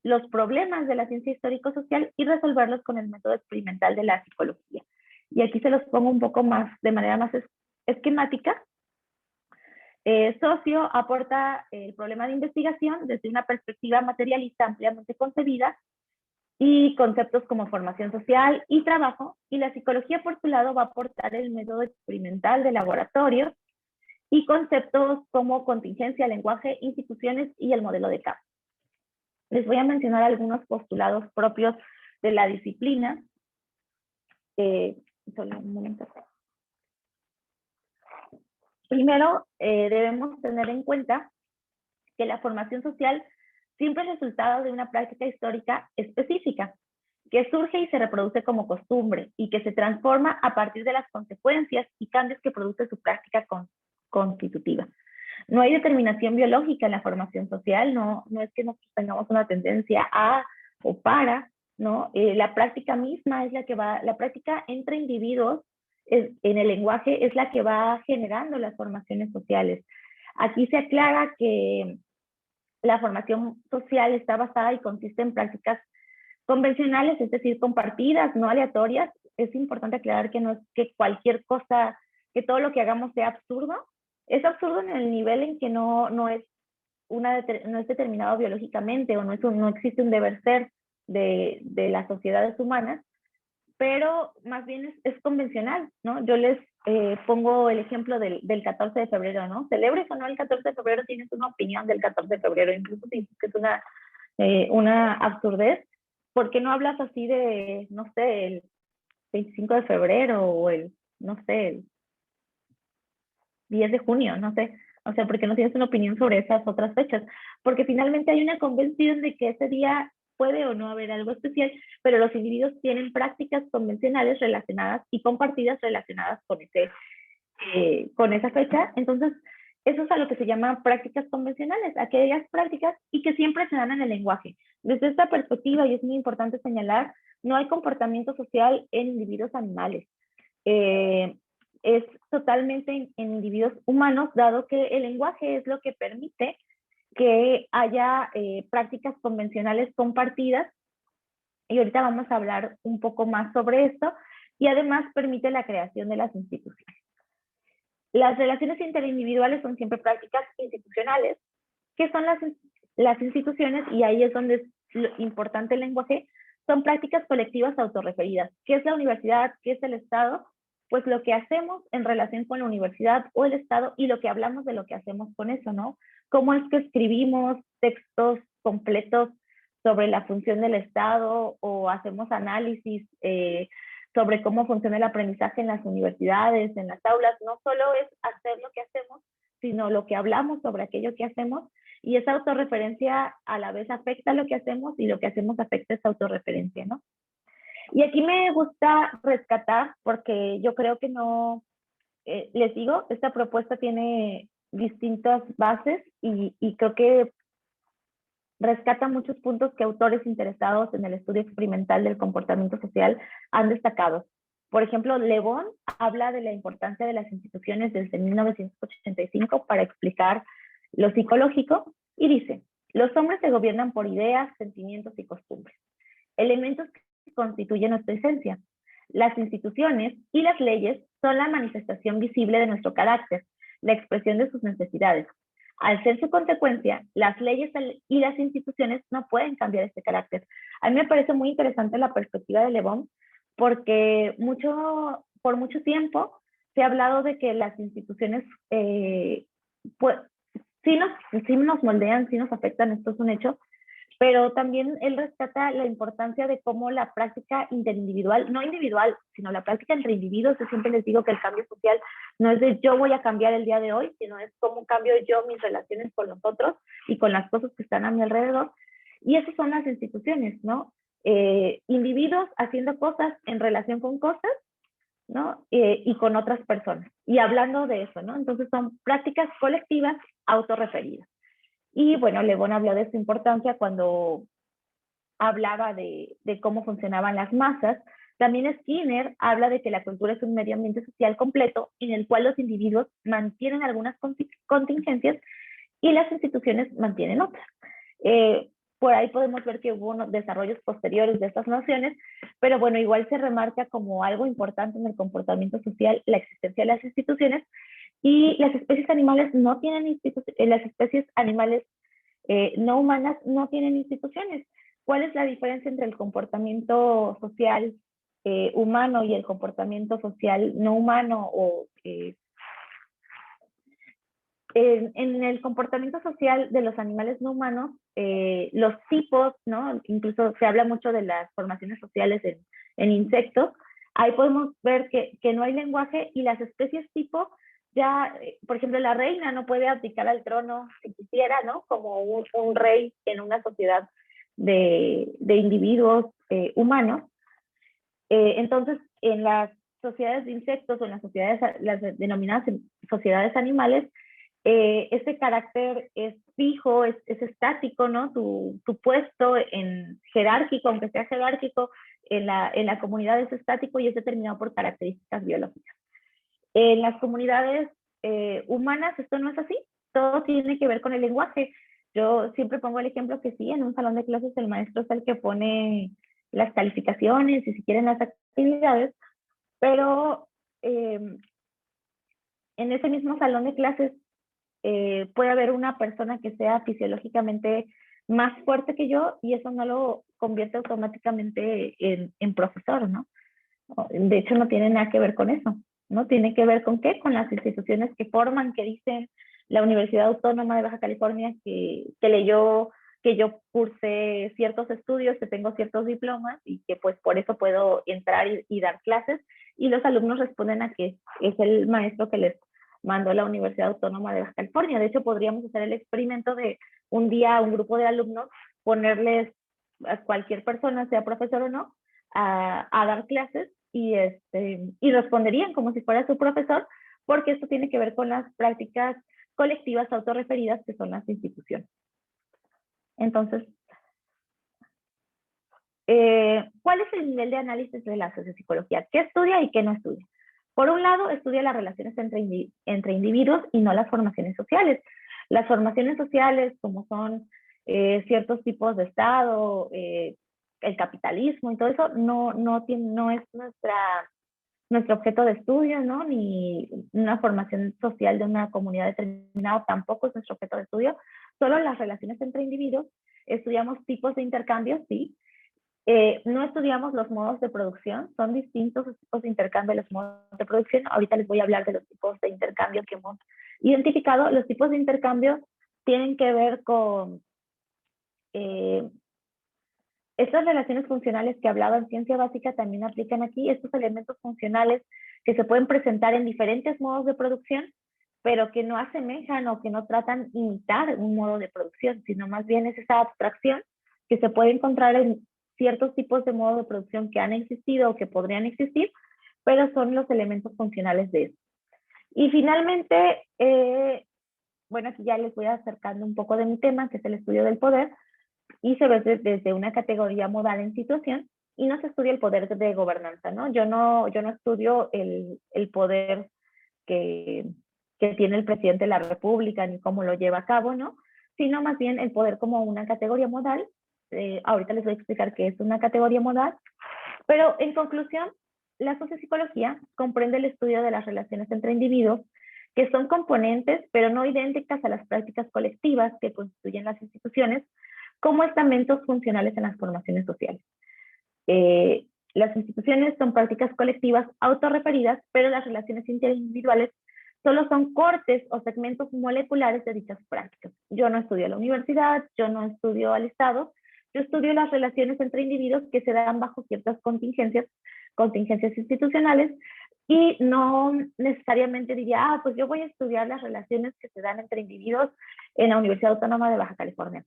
[SPEAKER 3] los problemas de la ciencia histórico-social y resolverlos con el método experimental de la psicología. Y aquí se los pongo un poco más, de manera más esquemática. Socio aporta el problema de investigación desde una perspectiva materialista ampliamente concebida y conceptos como formación social y trabajo, y la psicología por su lado va a aportar el método experimental de laboratorio y conceptos como contingencia, lenguaje, instituciones y el modelo de campo. Les voy a mencionar algunos postulados propios de la disciplina. Solo un momento. Primero, debemos tener en cuenta que la formación social siempre es resultado de una práctica histórica específica, que surge y se reproduce como costumbre y que se transforma a partir de las consecuencias y cambios que produce su práctica constitutiva. No hay determinación biológica en la formación social, no es que nosotros tengamos una tendencia a o para, ¿no? La práctica misma es la práctica entre individuos en el lenguaje es la que va generando las formaciones sociales. Aquí se aclara que la formación social está basada y consiste en prácticas convencionales, es decir, compartidas, no aleatorias. Es importante aclarar que no es que cualquier cosa, que todo lo que hagamos sea absurdo. Es absurdo en el nivel en que no es determinado biológicamente o no existe un deber ser de las sociedades humanas, pero más bien es convencional, ¿no? Yo les pongo el ejemplo del 14 de febrero, ¿no? Celebres o no el 14 de febrero, tienes una opinión del 14 de febrero, incluso si dices que es una absurdez. ¿Por qué no hablas así de, no sé, el 25 de febrero o no sé, el 10 de junio, no sé? O sea, ¿por qué no tienes una opinión sobre esas otras fechas? Porque finalmente hay una convención de que ese día puede o no haber algo especial, pero los individuos tienen prácticas convencionales relacionadas y compartidas relacionadas con esa fecha. Entonces, eso es a lo que se llama prácticas convencionales, aquellas prácticas y que siempre se dan en el lenguaje. Desde esta perspectiva, y es muy importante señalar, no hay comportamiento social en individuos animales. Es totalmente en individuos humanos, dado que el lenguaje es lo que permite que haya prácticas convencionales compartidas, y ahorita vamos a hablar un poco más sobre esto, y además permite la creación de las instituciones. Las relaciones interindividuales son siempre prácticas institucionales, que son las instituciones, y ahí es donde es importante el lenguaje, son prácticas colectivas autorreferidas. ¿Qué es la universidad? ¿Qué es el Estado? Pues lo que hacemos en relación con la universidad o el Estado y lo que hablamos de lo que hacemos con eso, ¿no? ¿Cómo es que escribimos textos completos sobre la función del Estado o hacemos análisis sobre cómo funciona el aprendizaje en las universidades, en las aulas? No solo es hacer lo que hacemos, sino lo que hablamos sobre aquello que hacemos, y esa autorreferencia a la vez afecta lo que hacemos y lo que hacemos afecta esa autorreferencia, ¿no? Y aquí me gusta rescatar, porque yo creo que no, les digo, esta propuesta tiene distintas bases y creo que rescata muchos puntos que autores interesados en el estudio experimental del comportamiento social han destacado. Por ejemplo, Le Bon habla de la importancia de las instituciones desde 1985 para explicar lo psicológico y dice, los hombres se gobiernan por ideas, sentimientos y costumbres, elementos que constituyen nuestra esencia. Las instituciones y las leyes son la manifestación visible de nuestro carácter, la expresión de sus necesidades. Al ser su consecuencia, las leyes y las instituciones no pueden cambiar este carácter. A mí me parece muy interesante la perspectiva de Le Bon, porque por mucho tiempo se ha hablado de que las instituciones pues, sí nos moldean, sí nos afectan, esto es un hecho, pero también él rescata la importancia de cómo la práctica interindividual, no individual, sino la práctica entre individuos. Yo siempre les digo que el cambio social no es de yo voy a cambiar el día de hoy, sino es cómo cambio yo mis relaciones con los otros y con las cosas que están a mi alrededor. Y esas son las instituciones, ¿no? Individuos haciendo cosas en relación con cosas, ¿no? Y con otras personas. Y hablando de eso, ¿no? Entonces son prácticas colectivas autorreferidas. Y bueno, Le Bon habló de su importancia cuando hablaba de cómo funcionaban las masas. También Skinner habla de que la cultura es un medio ambiente social completo en el cual los individuos mantienen algunas contingencias y las instituciones mantienen otras. Por ahí podemos ver que hubo unos desarrollos posteriores de estas nociones, pero bueno, igual se remarca como algo importante en el comportamiento social la existencia de las instituciones, y las especies animales no tienen instituciones, las especies animales no humanas no tienen instituciones. ¿Cuál es la diferencia entre el comportamiento social humano y el comportamiento social no humano? En el comportamiento social de los animales no humanos, los tipos, ¿no? Incluso se habla mucho de las formaciones sociales en insectos. Ahí podemos ver que no hay lenguaje, y las especies tipo ya, por ejemplo, la reina no puede abdicar al trono si quisiera, ¿no? Como un rey en una sociedad de individuos humanos. Entonces, en las sociedades de insectos o en las sociedades, las denominadas sociedades animales, ese carácter es fijo, es estático, ¿no? Tu puesto en jerárquico, aunque sea jerárquico, en la comunidad es estático y es determinado por características biológicas. En las comunidades humanas esto no es así, todo tiene que ver con el lenguaje. Yo siempre pongo el ejemplo que sí, en un salón de clases el maestro es el que pone las calificaciones y si quieren las actividades, pero en ese mismo salón de clases puede haber una persona que sea fisiológicamente más fuerte que yo y eso no lo convierte automáticamente en profesor, ¿no? De hecho, no tiene nada que ver con eso, ¿no? Tiene que ver con qué, con las instituciones que forman, que dicen la Universidad Autónoma de Baja California que leyó, que yo cursé ciertos estudios, que tengo ciertos diplomas y que pues por eso puedo entrar y dar clases, y los alumnos responden a que es el maestro que les mandó la Universidad Autónoma de Baja California. De hecho, podríamos hacer el experimento de un día a un grupo de alumnos, ponerles a cualquier persona, sea profesor o no, a dar clases y responderían como si fuera su profesor, porque esto tiene que ver con las prácticas colectivas autorreferidas que son las instituciones. Entonces, ¿cuál es el nivel de análisis de la sociopsicología? ¿Qué estudia y qué no estudia? Por un lado, estudia las relaciones entre individuos y no las formaciones sociales. Las formaciones sociales, como son ciertos tipos de Estado, el capitalismo y todo eso, no es nuestro objeto de estudio, ¿no? Ni una formación social de una comunidad determinada tampoco es nuestro objeto de estudio. Solo las relaciones entre individuos. Estudiamos tipos de intercambios, sí. No estudiamos los modos de producción, son distintos los tipos de intercambio, los modos de producción. Ahorita les voy a hablar de los tipos de intercambio que hemos identificado. Los tipos de intercambio tienen que ver con estas relaciones funcionales que hablaba en ciencia básica, también aplican aquí. Estos elementos funcionales que se pueden presentar en diferentes modos de producción pero que no asemejan o que no tratan de imitar un modo de producción, sino más bien es esa abstracción que se puede encontrar en ciertos tipos de modo de producción que han existido o que podrían existir, pero son los elementos funcionales de eso. Y finalmente, bueno, aquí ya les voy acercando un poco de mi tema, que es el estudio del poder, y se ve desde una categoría modal en situación, y no se estudia el poder de gobernanza, ¿no? Yo no estudio el poder que tiene el presidente de la República ni cómo lo lleva a cabo, ¿no? Sino más bien el poder como una categoría modal. Ahorita les voy a explicar qué es una categoría modal, pero en conclusión, la sociopsicología comprende el estudio de las relaciones entre individuos que son componentes, pero no idénticas a las prácticas colectivas que constituyen las instituciones como estamentos funcionales en las formaciones sociales. Las instituciones son prácticas colectivas autorreferidas, pero las relaciones interindividuales solo son cortes o segmentos moleculares de dichas prácticas. Yo no estudio a la universidad, yo no estudio al Estado, yo estudio las relaciones entre individuos que se dan bajo ciertas contingencias institucionales, y no necesariamente diría, pues yo voy a estudiar las relaciones que se dan entre individuos en la Universidad Autónoma de Baja California.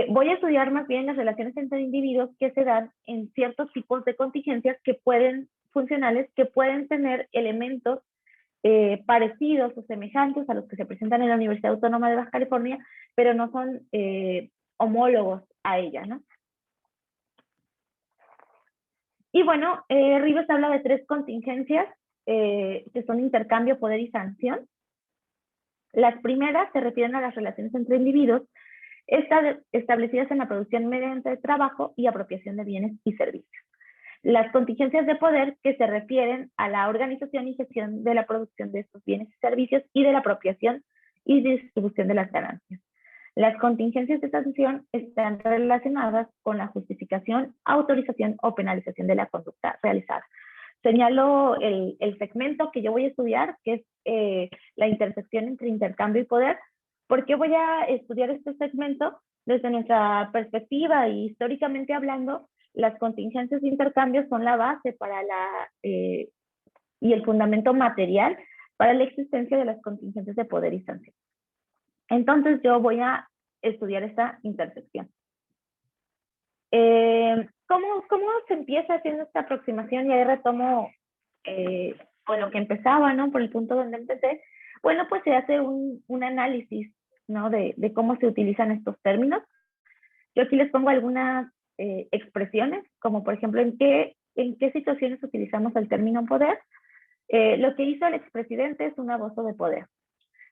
[SPEAKER 3] Voy a estudiar más bien las relaciones entre individuos que se dan en ciertos tipos de contingencias funcionales que pueden tener elementos parecidos o semejantes a los que se presentan en la Universidad Autónoma de Baja California, pero no son homólogos a ella, ¿no? Y bueno, Ribes habla de 3 contingencias que son intercambio, poder y sanción. Las primeras se refieren a las relaciones entre individuos establecidas en la producción mediante trabajo y apropiación de bienes y servicios. Las contingencias de poder, que se refieren a la organización y gestión de la producción de estos bienes y servicios y de la apropiación y distribución de las ganancias. Las contingencias de sanción están relacionadas con la justificación, autorización o penalización de la conducta realizada. Señalo el segmento que yo voy a estudiar, que es la intersección entre intercambio y poder. ¿Por qué voy a estudiar este segmento? Desde nuestra perspectiva y históricamente hablando, las contingencias de intercambio son la base para y el fundamento material para la existencia de las contingencias de poder y sanción. Entonces yo voy a estudiar esta intersección. ¿Cómo se empieza haciendo esta aproximación? Y ahí retomo con lo que empezaba, ¿no? Por el punto donde empecé. Bueno, pues se hace un análisis, ¿no? De cómo se utilizan estos términos. Yo aquí les pongo algunas expresiones, como por ejemplo, ¿en qué situaciones utilizamos el término poder? Lo que hizo el expresidente es un abuso de poder.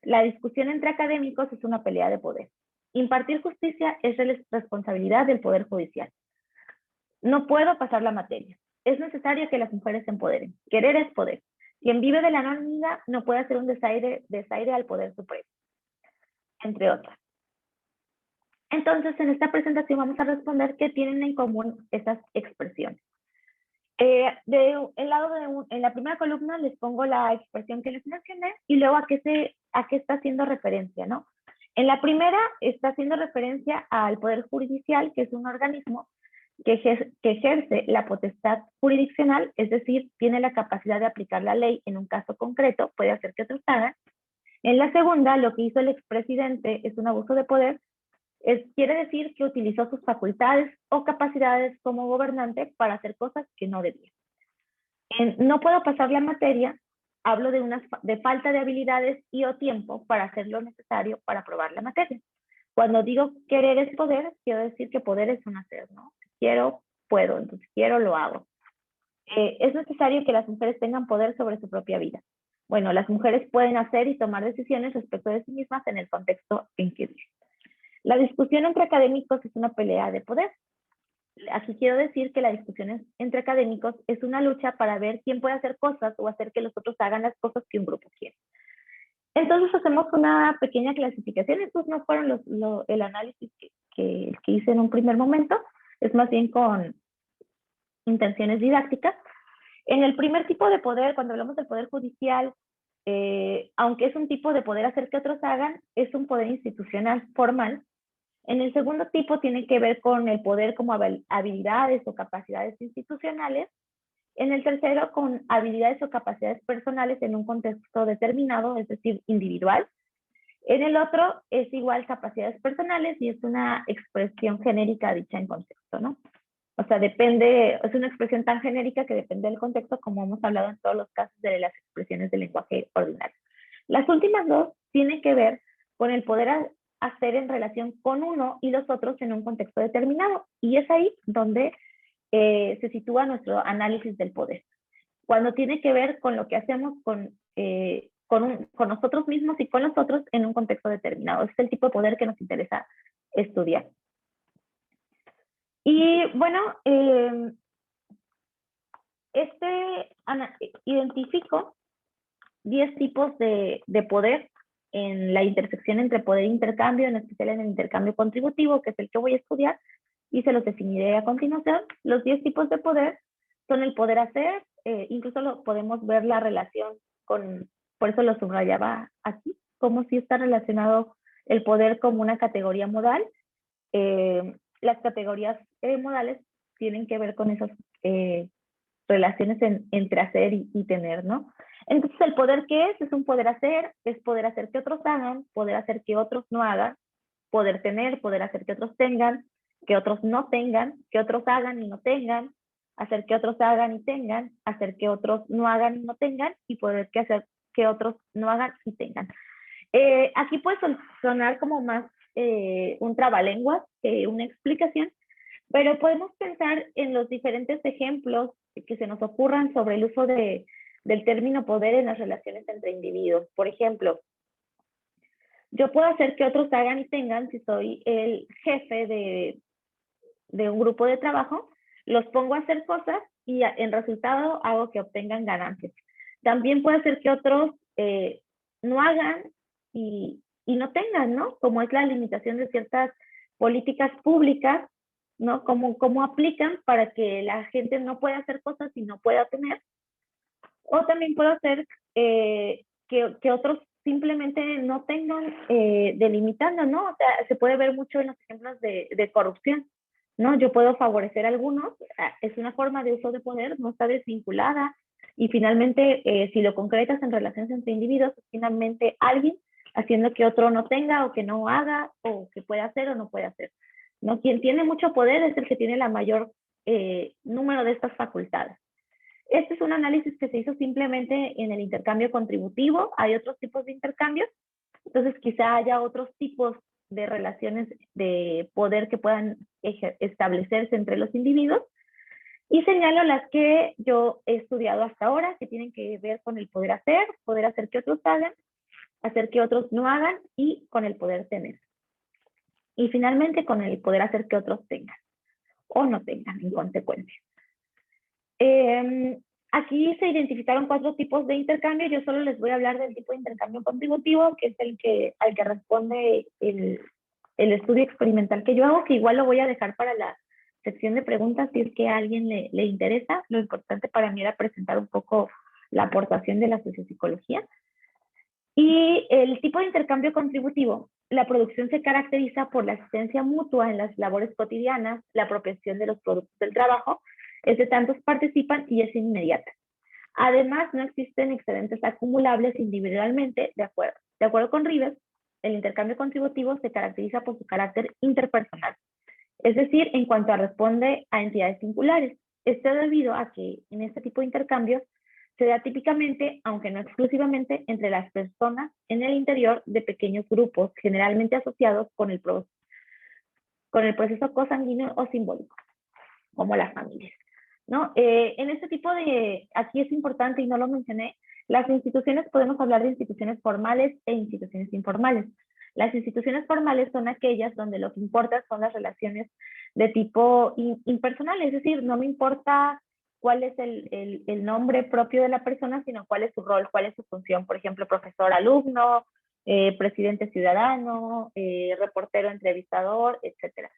[SPEAKER 3] La discusión entre académicos es una pelea de poder. Impartir justicia es responsabilidad del Poder Judicial. No puedo pasar la materia. Es necesario que las mujeres se empoderen. Querer es poder. Quien vive de la anonimidad no puede hacer un desaire al Poder Supremo, entre otras. Entonces, en esta presentación vamos a responder qué tienen en común esas expresiones. En la primera columna les pongo la expresión que les mencioné y luego a qué está haciendo referencia, ¿no? En la primera está haciendo referencia al Poder Judicial, que es un organismo que ejerce la potestad jurisdiccional, es decir, tiene la capacidad de aplicar la ley en un caso concreto, puede hacer que otros hagan. En la segunda, lo que hizo el expresidente es un abuso de poder, quiere decir que utilizó sus facultades o capacidades como gobernante para hacer cosas que no debía. No puedo pasar la materia, hablo de falta de habilidades y o tiempo para hacer lo necesario para aprobar la materia. Cuando digo querer es poder, quiero decir que poder es un hacer, ¿no? Si quiero, puedo, entonces quiero, lo hago. Es necesario que las mujeres tengan poder sobre su propia vida. Bueno, las mujeres pueden hacer y tomar decisiones respecto de sí mismas en el contexto en que viven. La discusión entre académicos es una pelea de poder. Aquí quiero decir que la discusión entre académicos es una lucha para ver quién puede hacer cosas o hacer que los otros hagan las cosas que un grupo quiere. Entonces hacemos una pequeña clasificación. Estos no fueron el análisis que hice en un primer momento, es más bien con intenciones didácticas. En el primer tipo de poder, cuando hablamos del poder judicial, aunque es un tipo de poder hacer que otros hagan, es un poder institucional formal. En el segundo tipo tiene que ver con el poder como habilidades o capacidades institucionales. En el tercero, con habilidades o capacidades personales en un contexto determinado, es decir, individual. En el otro es igual capacidades personales y es una expresión genérica dicha en contexto, ¿no? O sea, depende, es una expresión tan genérica que depende del contexto, como hemos hablado en todos los casos de las expresiones del lenguaje ordinario. Las últimas dos tienen que ver con el poder hacer en relación con uno y los otros en un contexto determinado. Y es ahí donde se sitúa nuestro análisis del poder. Cuando tiene que ver con lo que hacemos con nosotros mismos y con los otros en un contexto determinado. Ese es el tipo de poder que nos interesa estudiar. Y bueno, identifico 10 tipos de poder en la intersección entre poder e intercambio, en especial en el intercambio contributivo, que es el que voy a estudiar, y se los definiré a continuación. Los 10 tipos de poder son el poder hacer, incluso podemos ver la relación con, por eso lo subrayaba aquí, como si está relacionado el poder como una categoría modal. Las categorías modales tienen que ver con esas relaciones entre hacer y tener, ¿no? Entonces, ¿el poder qué es? Es un poder hacer, es poder hacer que otros hagan, poder hacer que otros no hagan, poder tener, poder hacer que otros tengan, que otros no tengan, que otros hagan y no tengan, hacer que otros hagan y tengan, hacer que otros no hagan y no tengan, y poder que hacer que otros no hagan y tengan. Aquí puede sonar como más un trabalenguas que una explicación, pero podemos pensar en los diferentes ejemplos que se nos ocurran sobre el uso del término poder en las relaciones entre individuos. Por ejemplo, yo puedo hacer que otros hagan y tengan si soy el jefe de un grupo de trabajo, los pongo a hacer cosas y en resultado hago que obtengan ganancias. También puedo hacer que otros no hagan y no tengan, ¿no? Como es la limitación de ciertas políticas públicas, ¿no? Cómo aplican para que la gente no pueda hacer cosas y no pueda tener. O también puedo hacer que otros simplemente no tengan delimitando, ¿no? O sea, se puede ver mucho en los ejemplos de corrupción, ¿no? Yo puedo favorecer a algunos, es una forma de uso de poder, no está desvinculada, y finalmente, si lo concretas en relaciones entre individuos, finalmente alguien haciendo que otro no tenga o que no haga o que pueda hacer o no puede hacer, ¿no? Quien tiene mucho poder es el que tiene la mayor número de estas facultades. Este es un análisis que se hizo simplemente en el intercambio contributivo. Hay otros tipos de intercambios, entonces quizá haya otros tipos de relaciones de poder que puedan establecerse entre los individuos. Y señalo las que yo he estudiado hasta ahora, que tienen que ver con el poder hacer que otros hagan, hacer que otros no hagan y con el poder tener. Y finalmente con el poder hacer que otros tengan o no tengan en consecuencia. Aquí se identificaron 4 tipos de intercambio. Yo solo les voy a hablar del tipo de intercambio contributivo, que es al que responde el estudio experimental que yo hago, que igual lo voy a dejar para la sección de preguntas si es que a alguien le interesa. Lo importante para mí era presentar un poco la aportación de la sociopsicología. Y el tipo de intercambio contributivo, la producción se caracteriza por la asistencia mutua en las labores cotidianas, la apropiación de los productos del trabajo, es de tantos participan y es inmediata. Además, no existen excedentes acumulables individualmente, de acuerdo con Rivers, el intercambio contributivo se caracteriza por su carácter interpersonal, es decir, en cuanto a responde a entidades singulares. Esto debido a que en este tipo de intercambios se da típicamente, aunque no exclusivamente, entre las personas en el interior de pequeños grupos, generalmente asociados con el proceso consanguíneo o simbólico, como las familias, ¿no? En este tipo aquí es importante y no lo mencioné, las instituciones, podemos hablar de instituciones formales e instituciones informales. Las instituciones formales son aquellas donde lo que importa son las relaciones de tipo impersonal, es decir, no me importa cuál es el nombre propio de la persona, sino cuál es su rol, cuál es su función, por ejemplo, profesor-alumno, presidente-ciudadano, reportero-entrevistador, etc.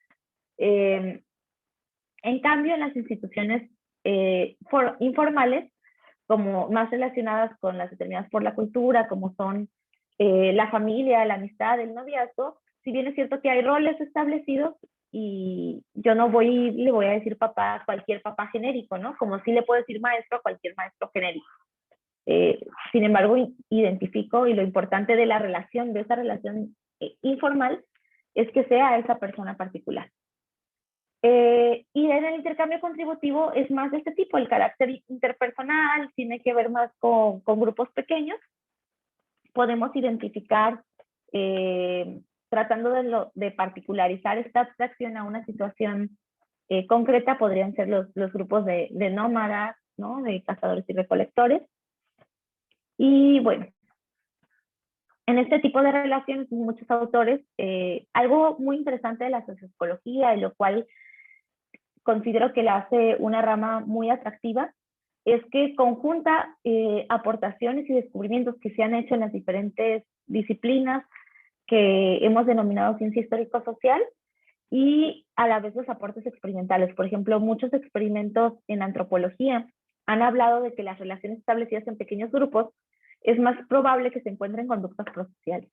[SPEAKER 3] En cambio, en las instituciones informales, como más relacionadas con las determinadas por la cultura, como son la familia, la amistad, el noviazgo, si bien es cierto que hay roles establecidos, y yo no le voy a decir papá a cualquier papá genérico, ¿no? Como sí le puedo decir maestro a cualquier maestro genérico. Sin embargo, identifico, y lo importante de la relación, de esa relación informal, es que sea esa persona particular. Y en el intercambio contributivo es más de este tipo, el carácter interpersonal tiene que ver más con grupos pequeños. Podemos identificar, tratando de particularizar esta abstracción a una situación concreta, podrían ser los grupos de nómadas, ¿no? De cazadores y recolectores. Y bueno, en este tipo de relaciones, muchos autores, algo muy interesante de la sociología, y lo cual considero que la hace una rama muy atractiva, es que conjunta aportaciones y descubrimientos que se han hecho en las diferentes disciplinas que hemos denominado ciencia histórico-social, y a la vez los aportes experimentales. Por ejemplo, muchos experimentos en antropología han hablado de que las relaciones establecidas en pequeños grupos es más probable que se encuentren conductas prosociales,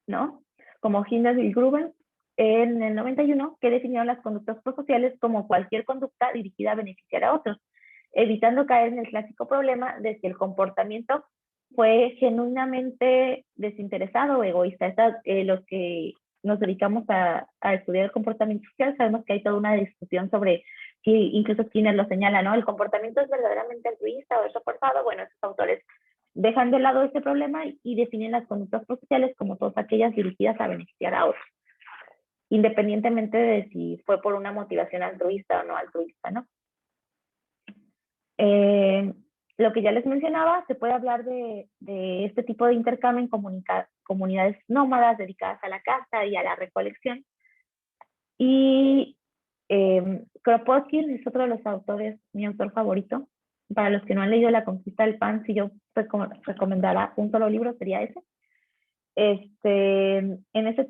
[SPEAKER 3] ¿no? Como Hinders y Gruben en el 91, que definieron las conductas prosociales como cualquier conducta dirigida a beneficiar a otros, evitando caer en el clásico problema de si el comportamiento fue genuinamente desinteresado o egoísta. Los que nos dedicamos a estudiar el comportamiento social sabemos que hay toda una discusión sobre si, incluso Skinner lo señala, ¿no? ¿El comportamiento es verdaderamente altruista o es reforzado? Bueno, esos autores dejan de lado este problema y definen las conductas prosociales como todas aquellas dirigidas a beneficiar a otros, independientemente de si fue por una motivación altruista o no altruista, ¿no? Lo que ya les mencionaba, se puede hablar de este tipo de intercambio en comunidades nómadas dedicadas a la caza y a la recolección. Y Kropotkin es otro de los autores, mi autor favorito. Para los que no han leído La conquista del pan, si yo recomendara un solo libro, sería ese. En ese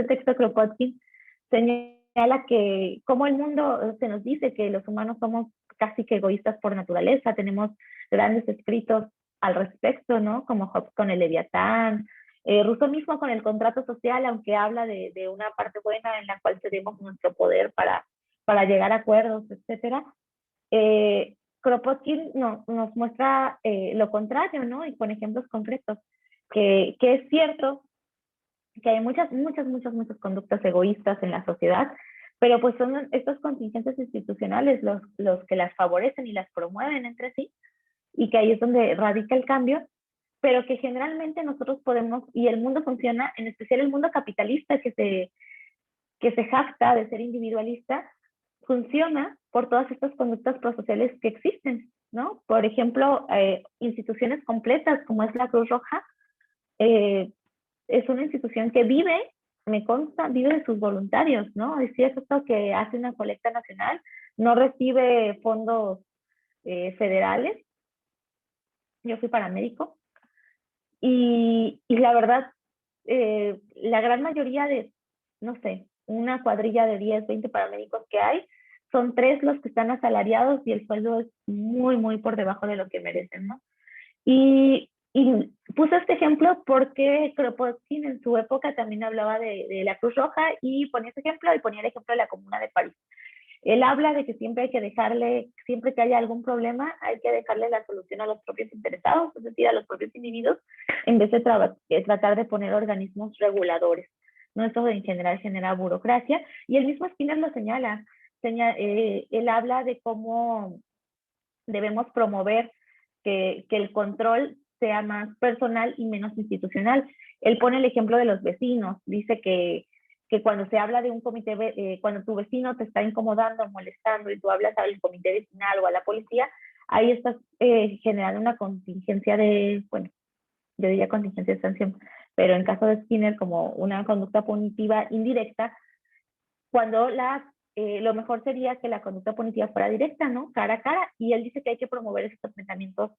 [SPEAKER 3] texto, Kropotkin señala que como el mundo se nos dice que los humanos somos casi que egoístas por naturaleza, tenemos grandes escritos al respecto, ¿no? Como Hobbes con el Leviatán, Rousseau mismo con el contrato social, aunque habla de una parte buena en la cual cedemos nuestro poder para llegar a acuerdos, etcétera. Kropotkin nos muestra lo contrario, ¿no? Y con ejemplos concretos, que es cierto que hay muchas conductas egoístas en la sociedad, pero pues son estos contingentes institucionales los que las favorecen y las promueven entre sí, y que ahí es donde radica el cambio, pero que generalmente nosotros podemos, y el mundo funciona, en especial el mundo capitalista que se jacta de ser individualista, funciona por todas estas conductas prosociales que existen, ¿no? Por ejemplo, instituciones completas como es la Cruz Roja, es una institución que me consta, vive de sus voluntarios, ¿no? Es cierto que hace una colecta nacional, no recibe fondos federales. Yo fui paramédico y la verdad, la gran mayoría de, no sé, una cuadrilla de 10, 20 paramédicos que hay, son 3 los que están asalariados y el sueldo es muy por debajo de lo que merecen, ¿no? Y puse este ejemplo porque Kropotkin en su época también hablaba de la Cruz Roja y ponía ese ejemplo y ponía el ejemplo de la Comuna de París. Él habla de que siempre hay que dejarle, siempre que haya algún problema, hay que dejarle la solución a los propios interesados, es decir, a los propios individuos, en vez de tratar de poner organismos reguladores. No, esto en general genera burocracia, y el mismo Skinner lo señala. Él habla de cómo debemos promover que el control sea más personal y menos institucional. Él pone el ejemplo de los vecinos, dice que cuando se habla de un comité, cuando tu vecino te está incomodando o molestando y tú hablas al comité vecinal o a la policía, ahí estás generando una contingencia bueno, yo diría contingencia de sanción, pero en caso de Skinner como una conducta punitiva indirecta, cuando lo mejor sería que la conducta punitiva fuera directa, ¿no? Cara a cara, y él dice que hay que promover esos enfrentamientos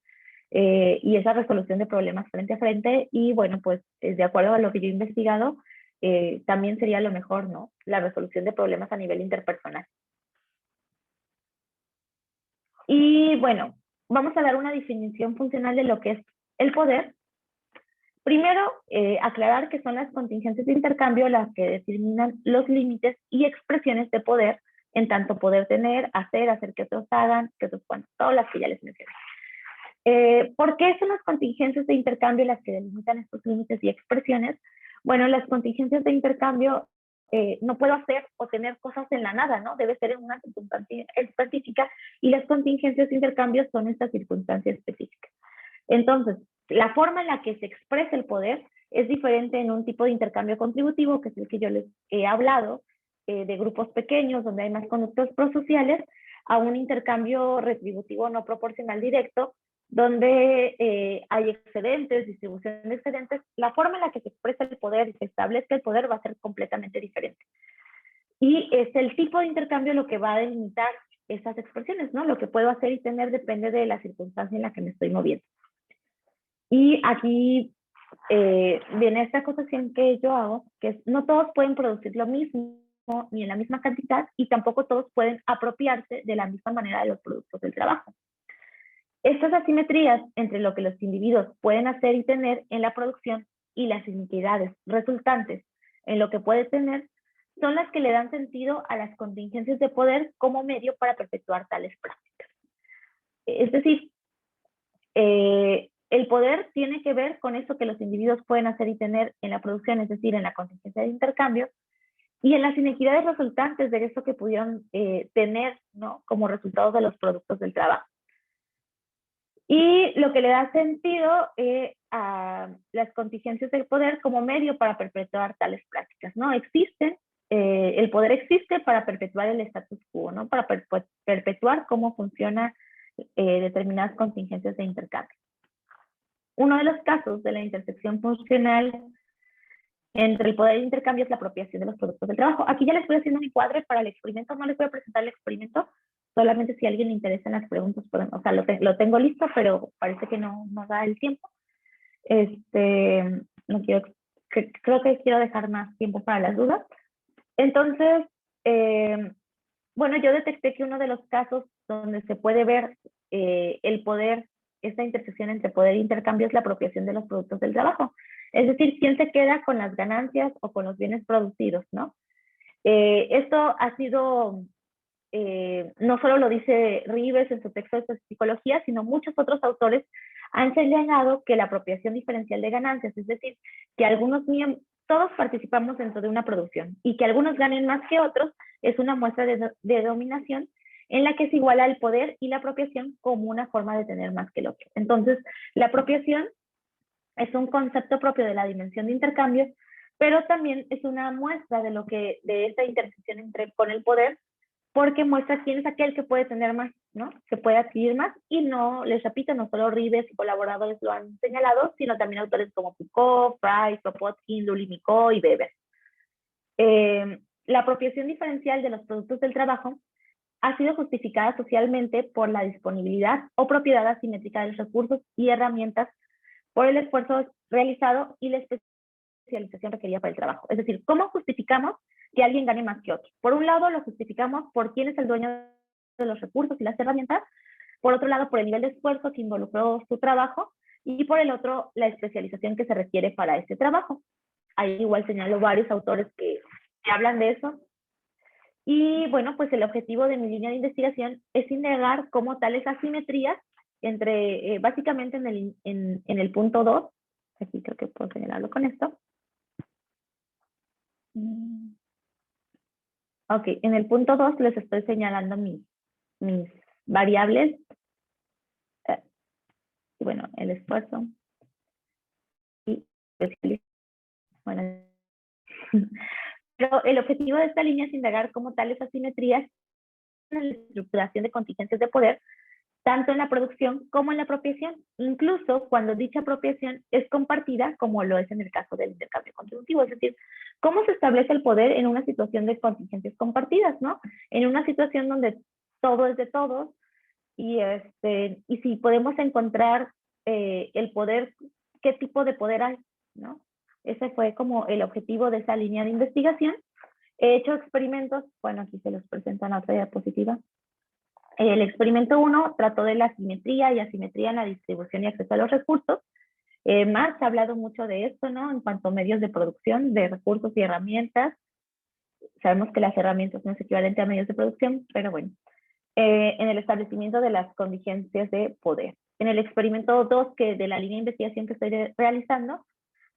[SPEAKER 3] y esa resolución de problemas frente a frente, y bueno, pues de acuerdo a lo que yo he investigado, también sería lo mejor, ¿no? La resolución de problemas a nivel interpersonal. Y bueno, vamos a dar una definición funcional de lo que es el poder. Primero, aclarar que son las contingencias de intercambio las que determinan los límites y expresiones de poder, en tanto poder tener, hacer que otros hagan, que otros, bueno, todas las que ya les mencioné. ¿Por qué son las contingencias de intercambio las que delimitan estos límites y expresiones? Bueno, las contingencias de intercambio no puedo hacer o tener cosas en la nada, ¿no? Debe ser en una circunstancia específica, y las contingencias de intercambio son estas circunstancias específicas. Entonces, la forma en la que se expresa el poder es diferente en un tipo de intercambio contributivo, que es el que yo les he hablado, de grupos pequeños donde hay más conductos prosociales, a un intercambio retributivo no proporcional directo, donde hay excedentes, distribución de excedentes. La forma en la que se expresa el poder y se establezca el poder va a ser completamente diferente. Y es el tipo de intercambio lo que va a delimitar esas expresiones, ¿no? Lo que puedo hacer y tener depende de la circunstancia en la que me estoy moviendo. Y aquí viene esta acotación que yo hago, que es, no todos pueden producir lo mismo ni en la misma cantidad, y tampoco todos pueden apropiarse de la misma manera de los productos del trabajo. Estas asimetrías entre lo que los individuos pueden hacer y tener en la producción y las iniquidades resultantes en lo que puede tener son las que le dan sentido a las contingencias de poder como medio para perpetuar tales prácticas. Es decir, el poder tiene que ver con eso que los individuos pueden hacer y tener en la producción, es decir, en la contingencia de intercambio, y en las inequidades resultantes de eso que pudieron tener, ¿no? Como resultado de los productos del trabajo. Y lo que le da sentido a las contingencias del poder como medio para perpetuar tales prácticas, ¿no? Existen, el poder existe para perpetuar el status quo, ¿no? Para perpetuar cómo funciona determinadas contingencias de intercambio. Uno de los casos de la intersección funcional entre el poder de intercambio es la apropiación de los productos del trabajo. Aquí ya les estoy haciendo un encuadre para el experimento, no les voy a presentar el experimento, solamente si a alguien le interesan las preguntas, o sea, lo tengo listo, pero parece que no da el tiempo. No quiero, creo que quiero dejar más tiempo para las dudas. Entonces, bueno, yo detecté que uno de los casos donde se puede ver el poder, esta intersección entre poder e intercambio, es la apropiación de los productos del trabajo. Es decir, quién se queda con las ganancias o con los bienes producidos, ¿no? Esto ha sido, no solo lo dice Rives en su texto de psicología, sino muchos otros autores han señalado que la apropiación diferencial de ganancias, es decir, que algunos miembros, todos participamos dentro de una producción y que algunos ganen más que otros, es una muestra de dominación en la que se iguala el poder y la apropiación como una forma de tener más que el otro. Entonces, la apropiación es un concepto propio de la dimensión de intercambio, pero también es una muestra de esta intersección con el poder, porque muestra quién es aquel que puede tener más, ¿no? Que puede adquirir más, y no, les repito, no solo Rives y colaboradores lo han señalado, sino también autores como Foucault, Price, Kropotkin, Lulimicó y Weber. La apropiación diferencial de los productos del trabajo ha sido justificada socialmente por la disponibilidad o propiedad asimétrica de los recursos y herramientas, por el esfuerzo realizado y la especialización requerida para el trabajo. Es decir, ¿cómo justificamos que alguien gane más que otro? Por un lado, lo justificamos por quién es el dueño de los recursos y las herramientas. Por otro lado, por el nivel de esfuerzo que involucró su trabajo. Y por el otro, la especialización que se requiere para ese trabajo. Ahí igual señalo varios autores que hablan de eso. Y bueno, pues el objetivo de mi línea de investigación es indagar cómo tales asimetrías entre, básicamente en el punto 2, aquí creo que puedo señalarlo con esto. Ok, en el punto 2 les estoy señalando mis variables. Y bueno, el esfuerzo. Y bueno, pero el objetivo de esta línea es indagar cómo tales asimetrías en la estructuración de contingencias de poder, tanto en la producción como en la apropiación, incluso cuando dicha apropiación es compartida, como lo es en el caso del intercambio contributivo. Es decir, cómo se establece el poder en una situación de contingencias compartidas, ¿no? En una situación donde todo es de todos, y si podemos encontrar el poder, qué tipo de poder hay, ¿no? Ese fue como el objetivo de esa línea de investigación. He hecho experimentos, bueno, aquí se los presento en otra diapositiva. El experimento 1 trató de la simetría y asimetría en la distribución y acceso a los recursos. Marx ha hablado mucho de esto, ¿no? En cuanto a medios de producción, de recursos y herramientas. Sabemos que las herramientas no es equivalente a medios de producción, pero bueno. En el establecimiento de las contingencias de poder. En el experimento 2, que de la línea de investigación que estoy realizando,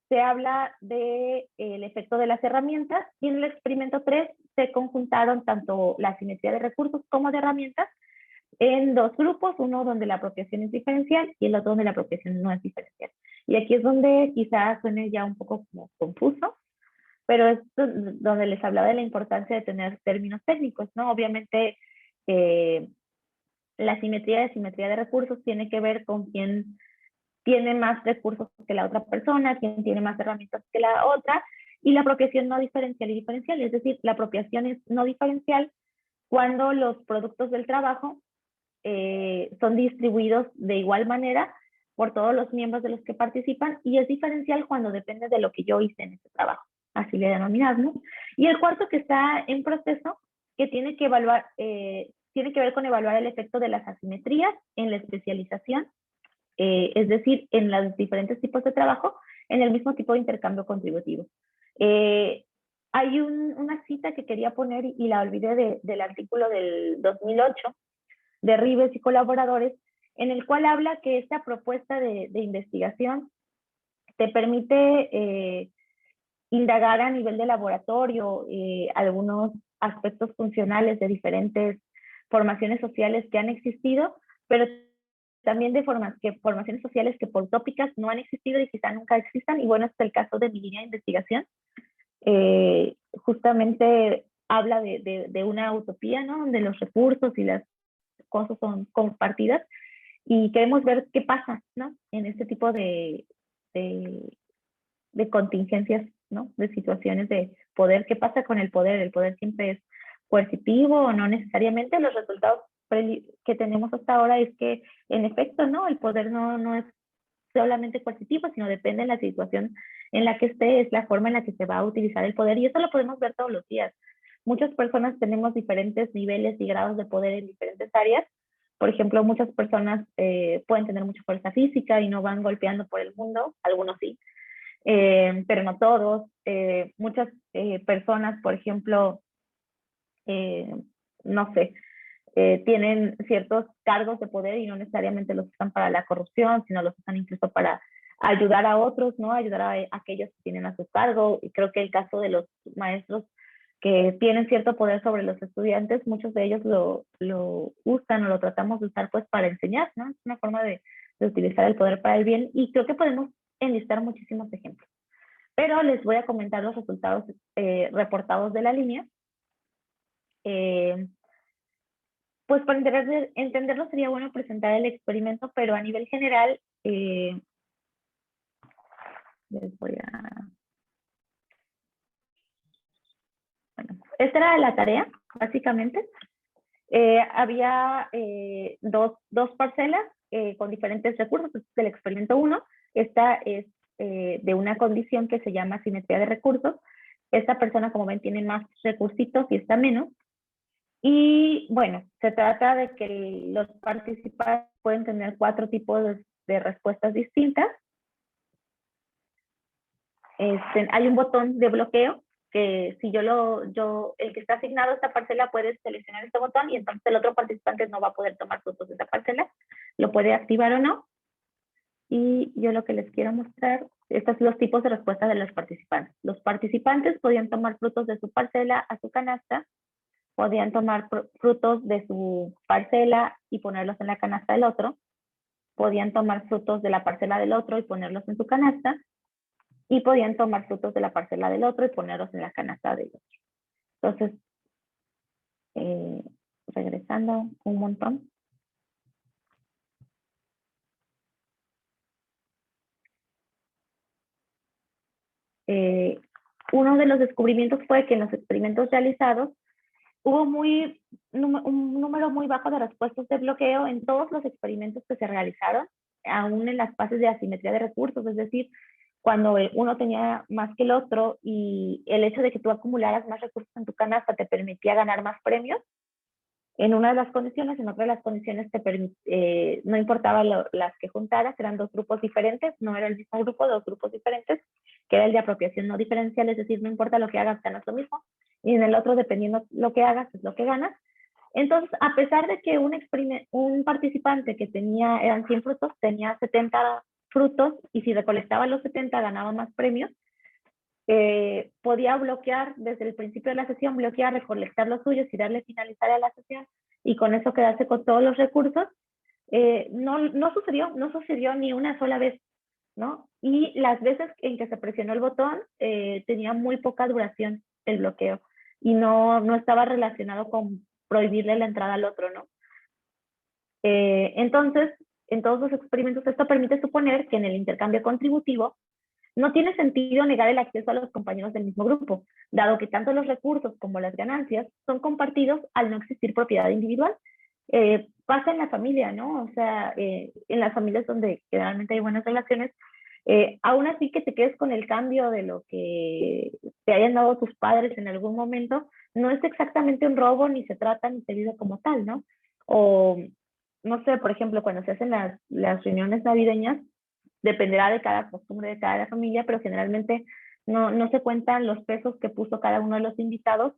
[SPEAKER 3] se habla del efecto de las herramientas, y en el experimento 3 se conjuntaron tanto la asimetría de recursos como de herramientas en dos grupos, uno donde la apropiación es diferencial y el otro donde la apropiación no es diferencial. Y aquí es donde quizás suene ya un poco como confuso, pero es donde les hablaba de la importancia de tener términos técnicos, ¿no? Obviamente, la simetría y asimetría de recursos tiene que ver con quién tiene más recursos que la otra persona, quién tiene más herramientas que la otra, y la apropiación no diferencial y diferencial, es decir, la apropiación es no diferencial cuando los productos del trabajo son distribuidos de igual manera por todos los miembros de los que participan, y es diferencial cuando depende de lo que yo hice en ese trabajo, así le denominamos. Y el cuarto, que está en proceso, que tiene que evaluar, tiene que ver con evaluar el efecto de las asimetrías en la especialización, es decir, en los diferentes tipos de trabajo, en el mismo tipo de intercambio contributivo. Hay una cita que quería poner y la olvidé del artículo del 2008 de Rives y colaboradores, en el cual habla que esta propuesta de investigación te permite indagar a nivel de laboratorio algunos aspectos funcionales de diferentes formaciones sociales que han existido, pero también de formaciones sociales que por tópicas no han existido y quizá nunca existan. Y bueno, este es el caso de mi línea de investigación. Justamente habla de una utopía, ¿no? Donde los recursos y las cosas son compartidas, y queremos ver qué pasa, ¿no? En este tipo de contingencias, ¿no? De situaciones de poder. ¿Qué pasa con el poder? ¿El poder siempre es coercitivo o no necesariamente? Los resultados que tenemos hasta ahora es que, en efecto, ¿no? El poder no es solamente coercitivo, sino depende de la situación en la que esté, es la forma en la que se va a utilizar el poder, y eso lo podemos ver todos los días. Muchas personas tenemos diferentes niveles y grados de poder en diferentes áreas. Por ejemplo, muchas personas pueden tener mucha fuerza física y no van golpeando por el mundo, algunos sí, pero no todos. Muchas personas, por ejemplo, no sé, tienen ciertos cargos de poder y no necesariamente los usan para la corrupción, sino los usan incluso para ayudar a otros, ¿no? Ayudar a aquellos que tienen a su cargo. Y creo que el caso de los maestros que tienen cierto poder sobre los estudiantes, muchos de ellos lo usan o lo tratamos de usar pues para enseñar, ¿no? Es una forma de utilizar el poder para el bien, y creo que podemos enlistar muchísimos ejemplos. Pero les voy a comentar los resultados reportados de la línea. Pues para entenderlo sería bueno presentar el experimento, pero a nivel general, les voy a... Bueno, esta era la tarea, básicamente. Había dos parcelas con diferentes recursos. Este es el experimento 1. Esta es de una condición que se llama simetría de recursos. Esta persona, como ven, tiene más recursitos y esta menos. Y bueno, se trata de que los participantes pueden tener 4 tipos de respuestas distintas. Hay un botón de bloqueo que si el que está asignado a esta parcela puede seleccionar este botón, y entonces el otro participante no va a poder tomar frutos de esa parcela, lo puede activar o no. Y yo lo que les quiero mostrar, estos son los tipos de respuesta de los participantes. Los participantes podían tomar frutos de su parcela a su canasta, podían tomar frutos de su parcela y ponerlos en la canasta del otro, podían tomar frutos de la parcela del otro y ponerlos en su canasta, y podían tomar frutos de la parcela del otro y ponerlos en la canasta del otro. Entonces, regresando un montón. Uno de los descubrimientos fue que en los experimentos realizados hubo un número muy bajo de respuestas de bloqueo en todos los experimentos que se realizaron, aún en las fases de asimetría de recursos, es decir, cuando uno tenía más que el otro y el hecho de que tú acumularas más recursos en tu canasta te permitía ganar más premios. en una de las condiciones, en otra de las condiciones no importaba las que juntaras, eran dos grupos diferentes, no era el mismo grupo, dos grupos diferentes, que era el de apropiación no diferencial, es decir, no importa lo que hagas, ganas lo mismo, y en el otro, dependiendo lo que hagas, es lo que ganas. Entonces, a pesar de que un participante que eran 100 frutos, tenía 70 frutos, y si recolectaba los 70 ganaba más premios, podía bloquear desde el principio de la sesión, recolectar los suyos y darle finalizar a la sesión, y con eso quedarse con todos los recursos. No sucedió ni una sola vez, ¿no? Y las veces en que se presionó el botón, tenía muy poca duración el bloqueo, y no estaba relacionado con prohibirle la entrada al otro, ¿no? Entonces, en todos los experimentos, esto permite suponer que en el intercambio contributivo no tiene sentido negar el acceso a los compañeros del mismo grupo, dado que tanto los recursos como las ganancias son compartidos al no existir propiedad individual. Pasa en la familia, ¿no? O sea, en las familias donde generalmente hay buenas relaciones, aún así que te quedes con el cambio de lo que te hayan dado tus padres en algún momento, no es exactamente un robo, ni se trata ni se vive como tal, ¿no? O, no sé, por ejemplo, cuando se hacen las reuniones navideñas, dependerá de cada costumbre de cada familia, pero generalmente no se cuentan los pesos que puso cada uno de los invitados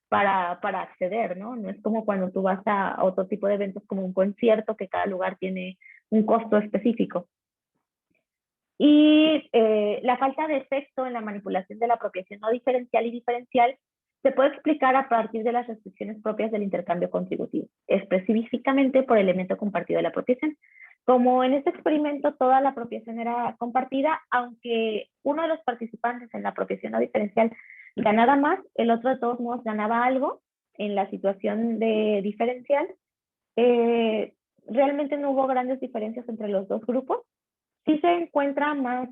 [SPEAKER 3] para acceder, ¿no? No es como cuando tú vas a otro tipo de eventos como un concierto, que cada lugar tiene un costo específico. Y la falta de efecto en la manipulación de la apropiación no diferencial y diferencial se puede explicar a partir de las restricciones propias del intercambio contributivo, específicamente por el elemento compartido de la apropiación. Como en este experimento toda la apropiación era compartida, aunque uno de los participantes en la apropiación no diferencial ganara más, el otro de todos modos ganaba algo en la situación de diferencial. Realmente no hubo grandes diferencias entre los dos grupos. Sí se encuentra más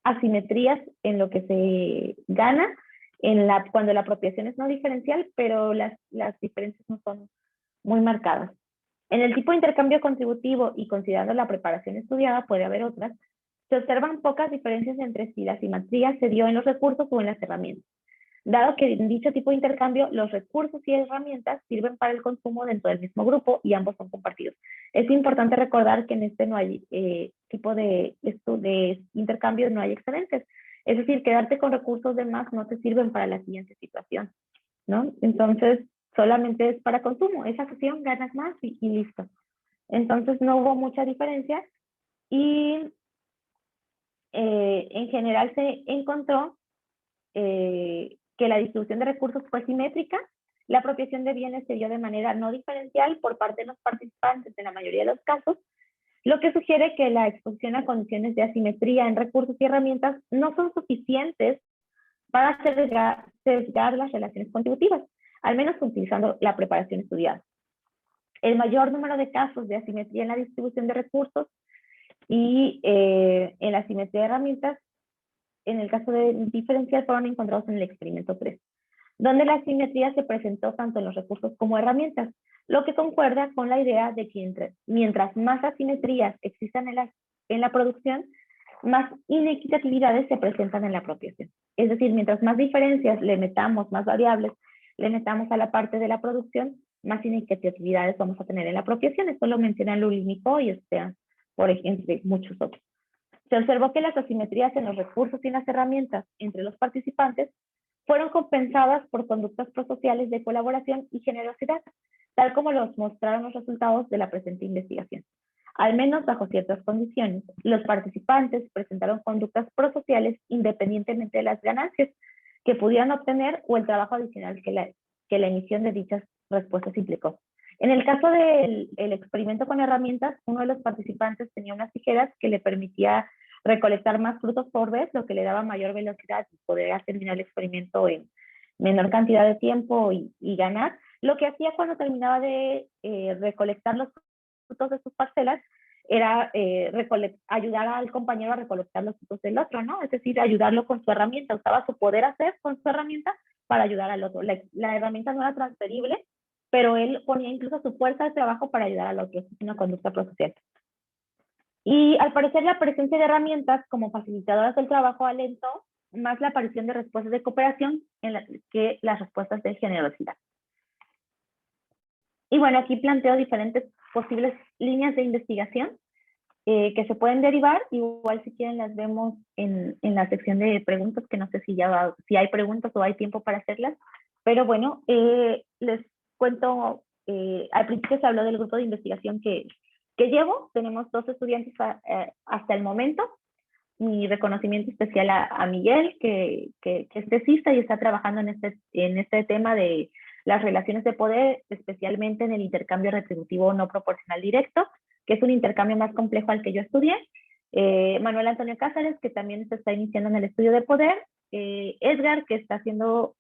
[SPEAKER 3] asimetrías en lo que se gana cuando la apropiación es no diferencial, pero las diferencias no son muy marcadas. En el tipo de intercambio contributivo y considerando la preparación estudiada, puede haber otras, se observan pocas diferencias entre si la asimetría se dio en los recursos o en las herramientas, dado que en dicho tipo de intercambio los recursos y herramientas sirven para el consumo dentro del mismo grupo y ambos son compartidos. Es importante recordar que en este no hay tipo de intercambio, no hay excedentes. Es decir, quedarte con recursos de más no te sirven para la siguiente situación, ¿no? Entonces, solamente es para consumo. Esa sesión ganas más y listo. Entonces, no hubo mucha diferencia y en general se encontró que la distribución de recursos fue simétrica, la apropiación de bienes se dio de manera no diferencial por parte de los participantes en la mayoría de los casos, lo que sugiere que la exposición a condiciones de asimetría en recursos y herramientas no son suficientes para sesgar las relaciones contributivas, al menos utilizando la preparación estudiada. El mayor número de casos de asimetría en la distribución de recursos y en la asimetría de herramientas, en el caso de diferencial, fueron encontrados en el experimento 3, donde la asimetría se presentó tanto en los recursos como herramientas, lo que concuerda con la idea de que mientras más asimetrías existan en la producción, más inequitatividades se presentan en la apropiación. Es decir, mientras más diferencias le metamos, más variables le metamos a la parte de la producción, más inequitatividades vamos a tener en la apropiación. Esto lo menciona Lully y por ejemplo, muchos otros. Se observó que las asimetrías en los recursos y en las herramientas entre los participantes fueron compensadas por conductas prosociales de colaboración y generosidad, tal como los mostraron los resultados de la presente investigación. Al menos bajo ciertas condiciones, los participantes presentaron conductas prosociales independientemente de las ganancias que pudieran obtener o el trabajo adicional que la emisión de dichas respuestas implicó. En el caso del experimento con herramientas, uno de los participantes tenía unas tijeras que le permitía recolectar más frutos por vez, lo que le daba mayor velocidad y poder terminar el experimento en menor cantidad de tiempo y ganar. Lo que hacía cuando terminaba de recolectar los frutos de sus parcelas era ayudar al compañero a recolectar los frutos del otro, ¿no? Es decir, ayudarlo con su herramienta, usaba su poder hacer con su herramienta para ayudar al otro. La herramienta no era transferible, pero él ponía incluso su fuerza de trabajo para ayudar al otro. Es una conducta prosocial. Y al parecer la presencia de herramientas como facilitadoras del trabajo lento más la aparición de respuestas de cooperación que las respuestas de generosidad. Y bueno, aquí planteo diferentes posibles líneas de investigación que se pueden derivar. Igual si quieren las vemos en la sección de preguntas, que no sé si si hay preguntas o hay tiempo para hacerlas. Pero bueno, les cuento, al principio se habló del grupo de investigación que llevo. Tenemos 2 estudiantes hasta el momento. Mi reconocimiento especial a Miguel, que es tesista y está trabajando en este tema de las relaciones de poder, especialmente en el intercambio retributivo no proporcional directo, que es un intercambio más complejo al que yo estudié. Manuel Antonio Cázares, que también se está iniciando en el estudio de poder. Edgar, que está haciendo,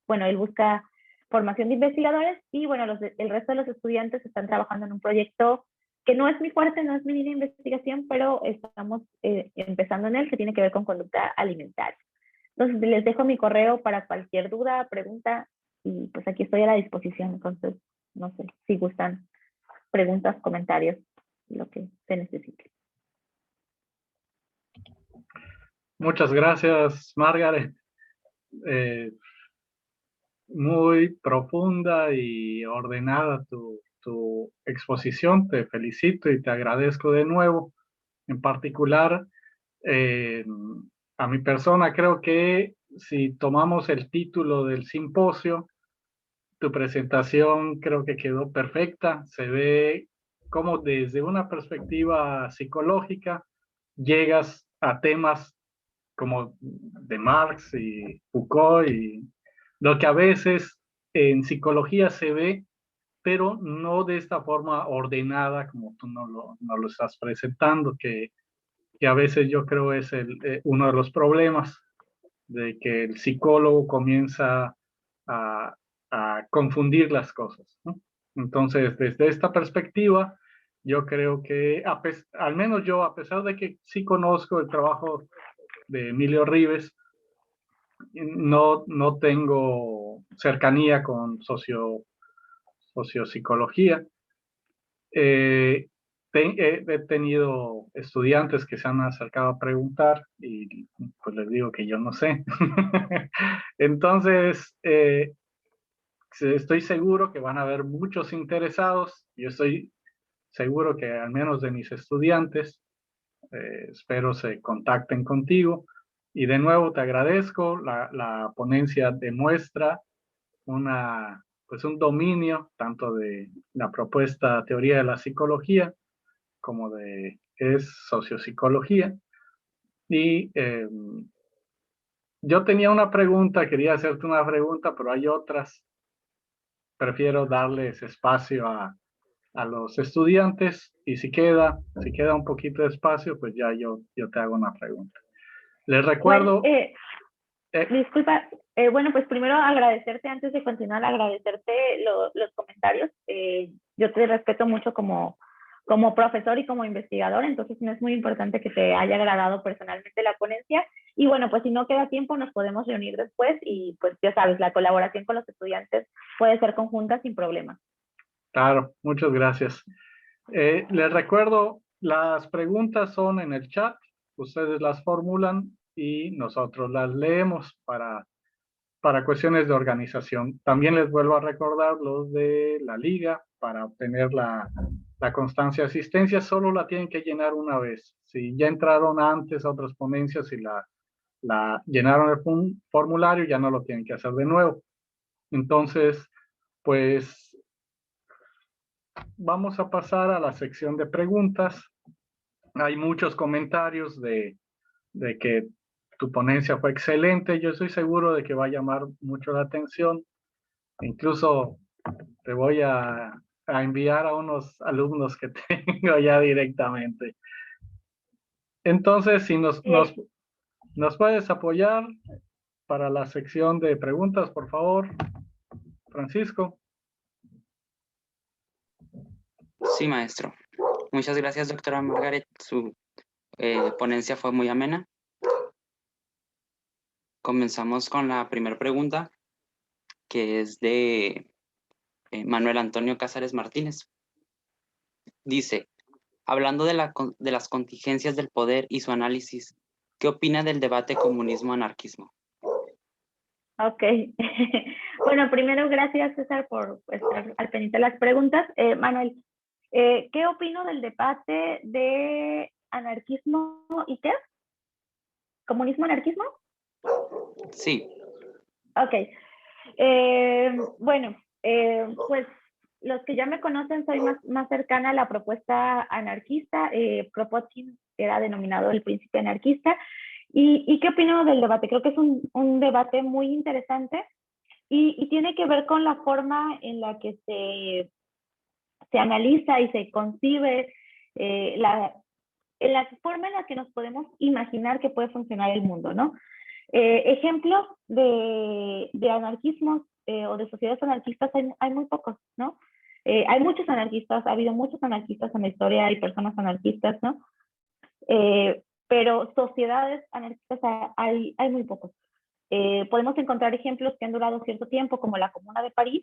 [SPEAKER 3] bueno, él busca formación de investigadores. Y bueno, el resto de los estudiantes están trabajando en un proyecto que no es mi fuerte, no es mi línea de investigación, pero estamos empezando en él, que tiene que ver con conducta alimentaria. Entonces, les dejo mi correo para cualquier duda, pregunta, y pues aquí estoy a la disposición. Entonces, no sé si gustan preguntas, comentarios, lo que se necesite.
[SPEAKER 1] Muchas gracias, Margaret. Muy profunda y ordenada tu exposición. Te felicito y te agradezco de nuevo. En particular, a mi persona, creo que si tomamos el título del simposio, tu presentación creo que quedó perfecta. Se ve cómo desde una perspectiva psicológica llegas a temas como de Marx y Foucault, y lo que a veces en psicología se ve, pero no de esta forma ordenada como tú no lo estás presentando, que a veces yo creo es uno de los problemas, de que el psicólogo comienza a, a confundir las cosas, ¿no? Entonces, desde esta perspectiva, yo creo que, al menos yo, a pesar de que sí conozco el trabajo de Emilio Rives, no tengo cercanía con sociopsicología. He tenido estudiantes que se han acercado a preguntar y pues les digo que yo no sé. Entonces, estoy seguro que van a haber muchos interesados. Yo estoy seguro que al menos de mis estudiantes, espero se contacten contigo. Y de nuevo te agradezco. La ponencia demuestra pues un dominio tanto de la propuesta teoría de la psicología como de sociopsicología. Y yo tenía una pregunta, quería hacerte una pregunta, pero hay otras. Prefiero darles espacio a los estudiantes, y si queda un poquito de espacio, pues ya yo te hago una pregunta. Les recuerdo...
[SPEAKER 3] Disculpa, bueno, pues primero agradecerte, antes de continuar, agradecerte los comentarios. Yo te respeto mucho como profesor y como investigador, entonces no es muy importante que te haya agradado personalmente la ponencia. Y bueno, pues si no queda tiempo, nos podemos reunir después y pues ya sabes, la colaboración con los estudiantes puede ser conjunta sin problema.
[SPEAKER 1] Claro, muchas gracias. Les recuerdo, las preguntas son en el chat, ustedes las formulan y nosotros las leemos para cuestiones de organización. También les vuelvo a recordar los de la liga. Para obtener la constancia de asistencia, solo la tienen que llenar una vez. Si ya entraron antes a otras ponencias y la llenaron el formulario, ya no lo tienen que hacer de nuevo. Entonces, pues vamos a pasar a la sección de preguntas. Hay muchos comentarios de que tu ponencia fue excelente. Yo estoy seguro de que va a llamar mucho la atención. Incluso te voy a enviar a unos alumnos que tengo ya directamente. Entonces, si nos puedes apoyar para la sección de preguntas, por favor, Francisco.
[SPEAKER 4] Sí, maestro. Muchas gracias, doctora Margaret. Su ponencia fue muy amena. Comenzamos con la primera pregunta, que es de Manuel Antonio Cázares Martínez. Dice, hablando de las contingencias del poder y su análisis, ¿Qué opina del debate comunismo-anarquismo?
[SPEAKER 3] Ok. Bueno, primero, gracias, César, por estar al pendiente de las preguntas. Manuel, ¿qué opino del debate de anarquismo y qué? ¿Comunismo-anarquismo?
[SPEAKER 4] Sí,
[SPEAKER 3] Ok. Bueno, pues los que ya me conocen, soy más cercana a la propuesta anarquista. Kropotkin era denominado el príncipe anarquista. ¿Y qué opino del debate? Creo que es un debate muy interesante y tiene que ver con la forma en la que se analiza y se concibe, en la forma en la que nos podemos imaginar que puede funcionar el mundo, ¿no? Ejemplos de anarquismos o de sociedades anarquistas hay muy pocos, ¿no? Hay muchos anarquistas, ha habido muchos anarquistas en la historia, hay personas anarquistas, ¿no? Pero sociedades anarquistas hay muy pocos. Podemos encontrar ejemplos que han durado cierto tiempo, como la Comuna de París,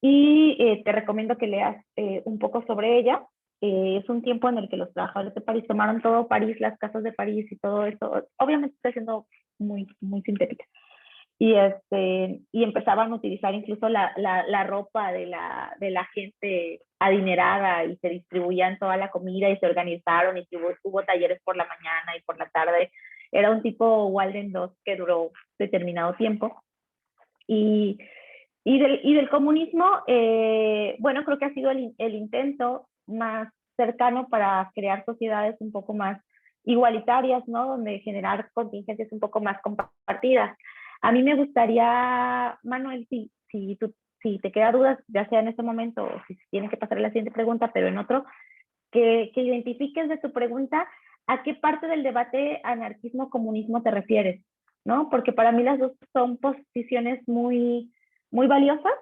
[SPEAKER 3] y te recomiendo que leas un poco sobre ella. Es un tiempo en el que los trabajadores de París tomaron todo París, las casas de París y todo eso. Obviamente estoy siendo muy sintética. Y empezaban a utilizar incluso la ropa de la gente adinerada y se distribuían toda la comida y se organizaron y hubo talleres por la mañana y por la tarde. Era un tipo Walden 2 que duró determinado tiempo. Y del comunismo, bueno, creo que ha sido el intento más cercano para crear sociedades un poco más igualitarias, ¿no? Donde generar contingencias un poco más compartidas. A mí me gustaría, Manuel, si te queda dudas, ya sea en este momento o si tiene que pasar a la siguiente pregunta, pero en otro, que identifiques de tu pregunta a qué parte del debate anarquismo-comunismo te refieres, ¿no? Porque para mí las dos son posiciones muy valiosas,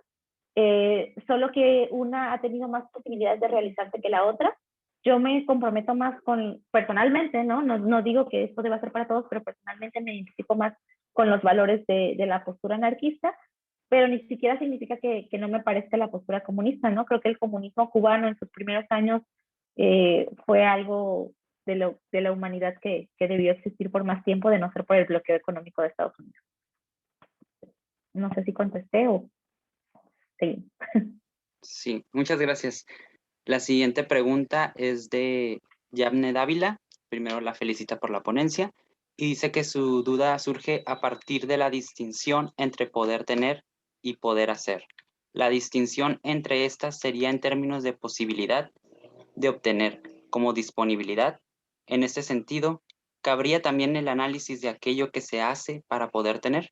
[SPEAKER 3] solo que una ha tenido más posibilidades de realizarse que la otra. Yo me comprometo más personalmente, ¿no? No digo que esto deba ser para todos, pero personalmente me identifico más con los valores de la postura anarquista, pero ni siquiera significa que no me parezca la postura comunista, ¿no? Creo que el comunismo cubano en sus primeros años fue algo de la humanidad que debió existir por más tiempo, de no ser por el bloqueo económico de Estados Unidos. No sé si contesté o sí.
[SPEAKER 4] sí, muchas gracias. La siguiente pregunta es de Yamne Dávila. Primero la felicita por la ponencia y dice que su duda surge a partir de la distinción entre poder tener y poder hacer. La distinción entre estas sería en términos de posibilidad de obtener como disponibilidad. En este sentido, ¿cabría también el análisis de aquello que se hace para poder tener?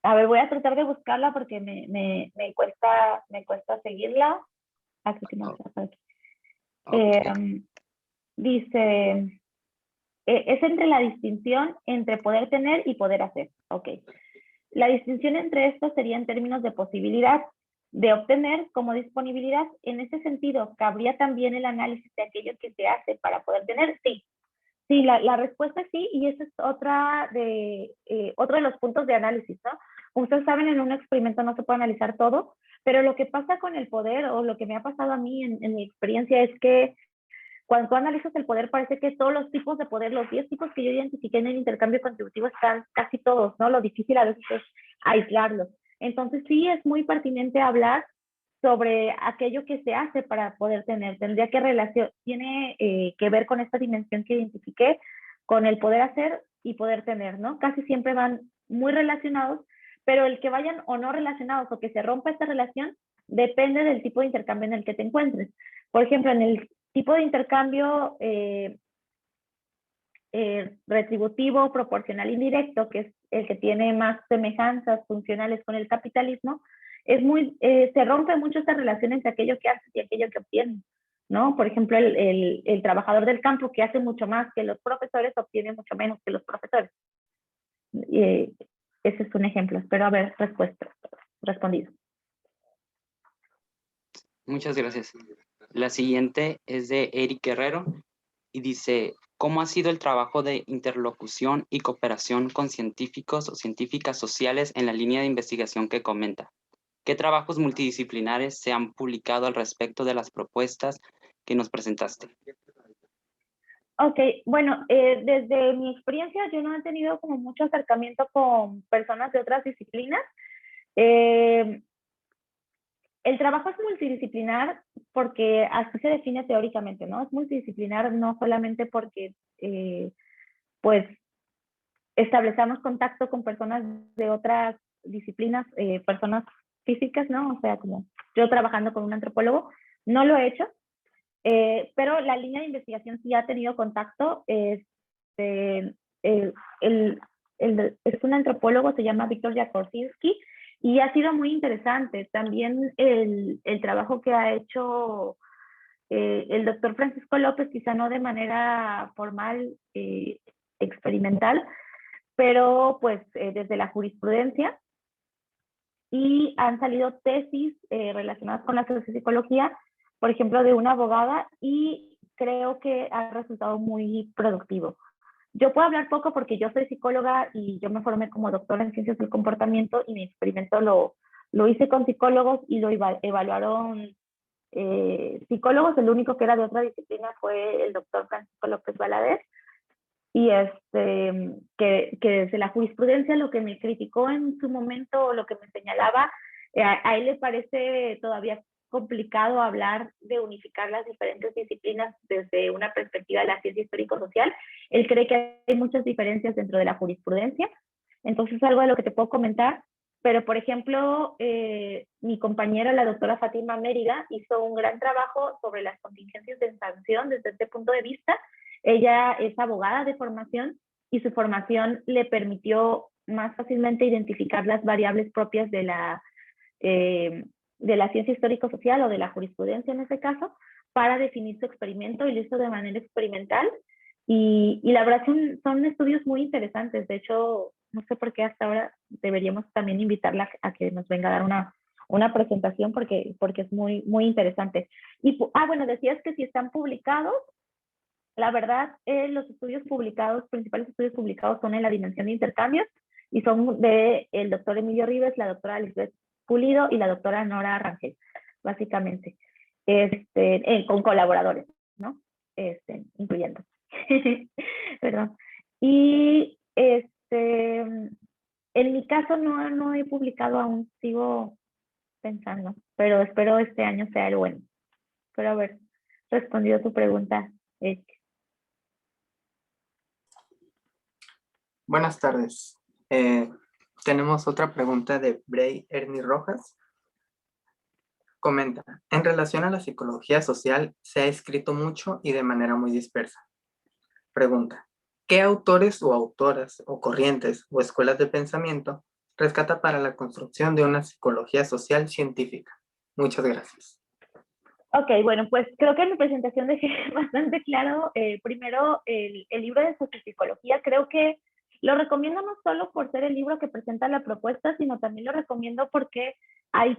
[SPEAKER 3] A ver, voy a tratar de buscarla porque me cuesta seguirla. Aquí que no está aquí.
[SPEAKER 4] Okay.
[SPEAKER 3] Dice, es entre la distinción entre poder tener y poder hacer. Ok. La distinción entre estos sería en términos de posibilidad de obtener como disponibilidad. En ese sentido, ¿cabría también el análisis de aquello que se hace para poder tener? Sí. Sí, la respuesta es sí, y ese es otro de los puntos de análisis, ¿no? Ustedes saben, en un experimento no se puede analizar todo, pero lo que pasa con el poder, o lo que me ha pasado a mí en mi experiencia, es que cuando tú analizas el poder, parece que todos los tipos de poder, los 10 tipos que yo identifiqué en el intercambio contributivo, están casi todos, ¿no? Lo difícil a veces es aislarlos. Entonces sí es muy pertinente hablar sobre aquello que se hace para poder tener. Tendría que tiene que ver con esta dimensión que identifiqué, con el poder hacer y poder tener, ¿no? Casi siempre van muy relacionados, pero el que vayan o no relacionados o que se rompa esta relación depende del tipo de intercambio en el que te encuentres. Por ejemplo, en el tipo de intercambio retributivo, proporcional, indirecto, que es el que tiene más semejanzas funcionales con el capitalismo, se rompe mucho esta relación entre aquello que haces y aquello que obtienes, ¿no? Por ejemplo, el trabajador del campo que hace mucho más que los profesores obtiene mucho menos que los profesores. Ese es un ejemplo. Espero haber respondido.
[SPEAKER 4] Muchas gracias. La siguiente es de Eric Guerrero y dice, ¿cómo ha sido el trabajo de interlocución y cooperación con científicos o científicas sociales en la línea de investigación que comenta? ¿Qué trabajos multidisciplinares se han publicado al respecto de las propuestas que nos presentaste?
[SPEAKER 3] Ok, bueno, desde mi experiencia yo no he tenido como mucho acercamiento con personas de otras disciplinas. Eh, el trabajo es multidisciplinar porque así se define teóricamente, ¿no? Es multidisciplinar no solamente porque, pues, establecemos contacto con personas de otras disciplinas, personas físicas, ¿no? O sea, como yo trabajando con un antropólogo, no lo he hecho, pero la línea de investigación sí ha tenido contacto. El, el, es un antropólogo, se llama Víctor Jakorzinski, y ha sido muy interesante. También el trabajo que ha hecho el doctor Francisco López, quizá no de manera formal, experimental, pero pues desde la jurisprudencia, y han salido tesis relacionadas con la sociopsicología, por ejemplo, de una abogada, y creo que ha resultado muy productivo. Yo puedo hablar poco porque yo soy psicóloga y yo me formé como doctora en ciencias del comportamiento, y mi experimento lo hice con psicólogos y lo evaluaron psicólogos. El único que era de otra disciplina fue el doctor Francisco López Valadez, y que desde la jurisprudencia lo que me criticó en su momento, lo que me señalaba, a él le parece todavía complicado hablar de unificar las diferentes disciplinas desde una perspectiva de la ciencia histórico-social. Él cree que hay muchas diferencias dentro de la jurisprudencia, entonces algo de lo que te puedo comentar. Pero, por ejemplo, mi compañera, la doctora Fátima Mérida, hizo un gran trabajo sobre las contingencias de sanción desde este punto de vista. Ella es abogada de formación y su formación le permitió más fácilmente identificar las variables propias de la ciencia histórico-social o de la jurisprudencia en este caso, para definir su experimento, y lo hizo de manera experimental. Y la verdad son estudios muy interesantes. De hecho, no sé por qué hasta ahora deberíamos también invitarla a que nos venga a dar una presentación, porque es muy, muy interesante. Y, bueno, decías que si están publicados. La verdad, los estudios publicados, principales estudios publicados, son en la dimensión de intercambios, y son de el doctor Emilio Ribes, la doctora Lisbeth Pulido y la doctora Nora Rangel, básicamente, con colaboradores, ¿no? Incluyendo. Perdón. Y en mi caso no he publicado aún, sigo pensando, pero espero este año sea el bueno. Espero haber respondido a tu pregunta.
[SPEAKER 5] Buenas tardes. Tenemos otra pregunta de Bray Ernie Rojas. Comenta, en relación a la psicología social se ha escrito mucho y de manera muy dispersa. Pregunta, ¿qué autores o autoras o corrientes o escuelas de pensamiento rescata para la construcción de una psicología social científica? Muchas gracias.
[SPEAKER 3] Ok, bueno, pues creo que en mi presentación dejé bastante claro. Primero, el libro de sociopsicología, creo que lo recomiendo no solo por ser el libro que presenta la propuesta, sino también lo recomiendo porque hay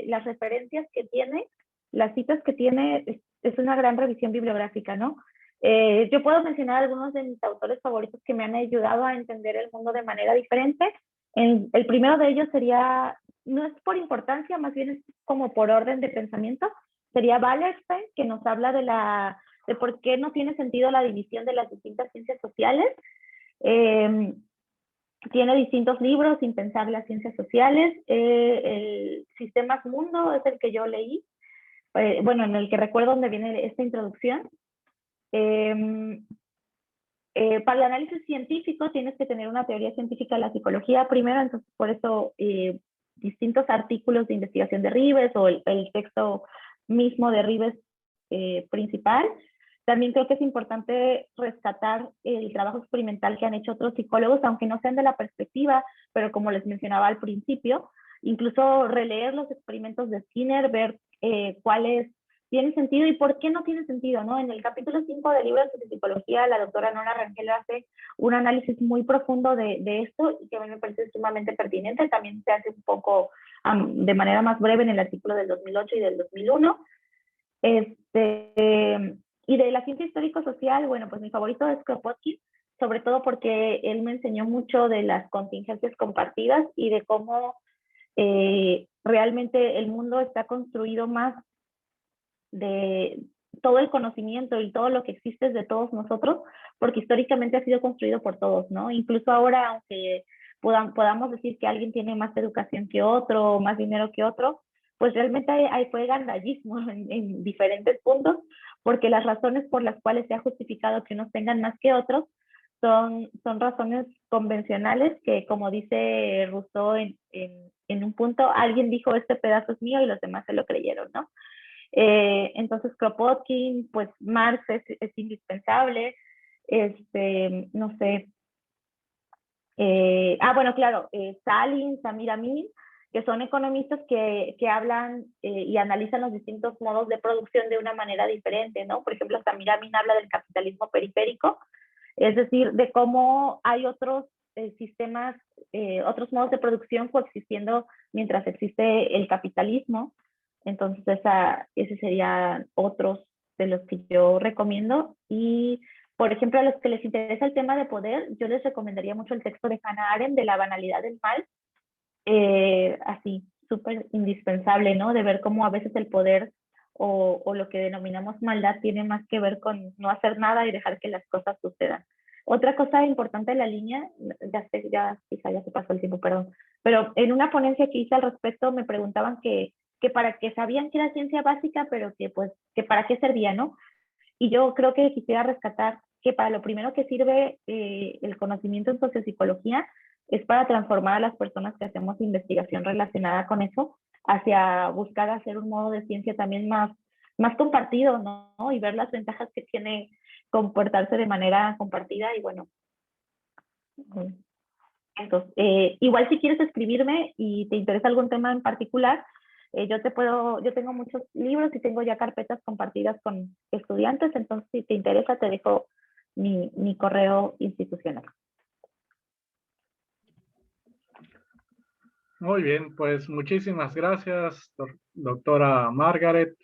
[SPEAKER 3] las referencias que tiene, las citas que tiene, es una gran revisión bibliográfica, ¿no? Yo puedo mencionar algunos de mis autores favoritos que me han ayudado a entender el mundo de manera diferente. El primero de ellos sería, no es por importancia, más bien es como por orden de pensamiento, sería Wallerstein, que nos habla de por qué no tiene sentido la división de las distintas ciencias sociales. Tiene distintos libros, Sin pensar las ciencias sociales. El Sistemas Mundo es el que yo leí, bueno, en el que recuerdo donde viene esta introducción. Para el análisis científico tienes que tener una teoría científica de la psicología primero, entonces por eso distintos artículos de investigación de Ribes, o el texto mismo de Ribes principal. También creo que es importante rescatar el trabajo experimental que han hecho otros psicólogos, aunque no sean de la perspectiva, pero como les mencionaba al principio, incluso releer los experimentos de Skinner, ver cuáles tienen sentido y por qué no tienen sentido, ¿no? En el capítulo 5 del libro de psicología, la doctora Nora Rangel hace un análisis muy profundo de esto, y que a mí me parece sumamente pertinente. También se hace un poco de manera más breve en el artículo del 2008 y del 2001. Y de la ciencia histórico-social, bueno, pues mi favorito es Kropotkin, sobre todo porque él me enseñó mucho de las contingencias compartidas y de cómo realmente el mundo está construido más de todo el conocimiento y todo lo que existe es de todos nosotros, porque históricamente ha sido construido por todos, ¿no? Incluso ahora, aunque podamos decir que alguien tiene más educación que otro, más dinero que otro, pues realmente fue gandallismo en diferentes puntos, porque las razones por las cuales se ha justificado que unos tengan más que otros son razones convencionales que, como dice Rousseau en un punto, alguien dijo este pedazo es mío y los demás se lo creyeron, ¿no? Entonces Kropotkin, pues Marx es indispensable, no sé, bueno, claro, Stalin, Samir Amin, que son economistas que hablan y analizan los distintos modos de producción de una manera diferente, ¿no? Por ejemplo, Samir Amin habla del capitalismo periférico, es decir, de cómo hay otros sistemas, otros modos de producción coexistiendo mientras existe el capitalismo. Entonces, ese serían otros de los que yo recomiendo. Y, por ejemplo, a los que les interesa el tema de poder, yo les recomendaría mucho el texto de Hannah Arendt, de La banalidad del mal. Así, súper indispensable, ¿no? De ver cómo a veces el poder o lo que denominamos maldad tiene más que ver con no hacer nada y dejar que las cosas sucedan. Otra cosa importante de la línea, quizá ya se pasó el tiempo, perdón, pero en una ponencia que hice al respecto me preguntaban que para qué sabían que era ciencia básica, pero que para qué servía, ¿no? Y yo creo que quisiera rescatar que para lo primero que sirve el conocimiento en sociopsicología es para transformar a las personas que hacemos investigación relacionada con eso hacia buscar hacer un modo de ciencia también más compartido, ¿no? Y ver las ventajas que tiene comportarse de manera compartida y bueno. Entonces, igual si quieres escribirme y te interesa algún tema en particular, yo tengo muchos libros y tengo ya carpetas compartidas con estudiantes, entonces si te interesa te dejo mi correo institucional.
[SPEAKER 1] Muy bien, pues muchísimas gracias, doctora Margaret.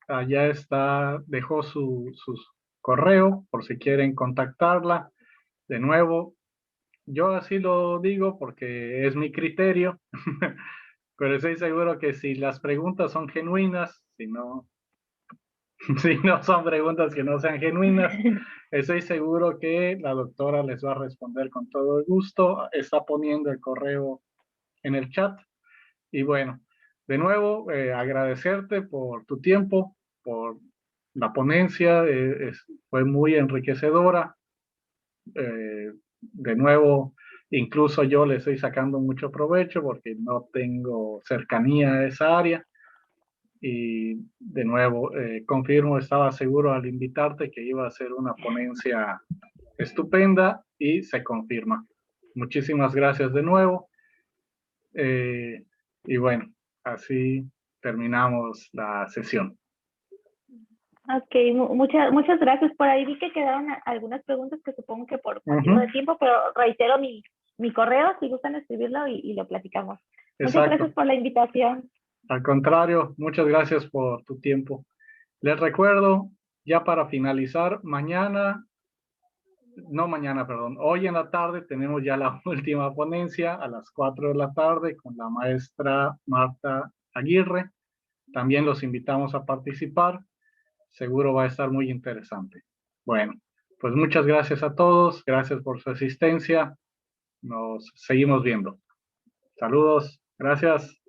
[SPEAKER 1] Allá está, dejó su correo por si quieren contactarla. De nuevo, yo así lo digo porque es mi criterio, pero estoy seguro que si las preguntas son genuinas, si no son preguntas que no sean genuinas, estoy seguro que la doctora les va a responder con todo el gusto. Está poniendo el correo en el chat. Y bueno, de nuevo, agradecerte por tu tiempo, por la ponencia, fue muy enriquecedora. De nuevo, incluso yo le estoy sacando mucho provecho porque no tengo cercanía a esa área. Y de nuevo, confirmo, estaba seguro al invitarte que iba a ser una ponencia estupenda y se confirma. Muchísimas gracias de nuevo. Y bueno, así terminamos la sesión.
[SPEAKER 3] Ok, muchas gracias. Por ahí vi que quedaron algunas preguntas que supongo que por motivo de tiempo, pero reitero mi correo si gustan escribirlo y lo platicamos.
[SPEAKER 1] Exacto.
[SPEAKER 3] Muchas gracias por la invitación.
[SPEAKER 1] Al contrario, muchas gracias por tu tiempo. Les recuerdo, ya para finalizar, hoy en la tarde tenemos ya la última ponencia a las 4 de la tarde con la maestra Marta Aguirre. También los invitamos a participar. Seguro va a estar muy interesante. Bueno, pues muchas gracias a todos. Gracias por su asistencia. Nos seguimos viendo. Saludos. Gracias.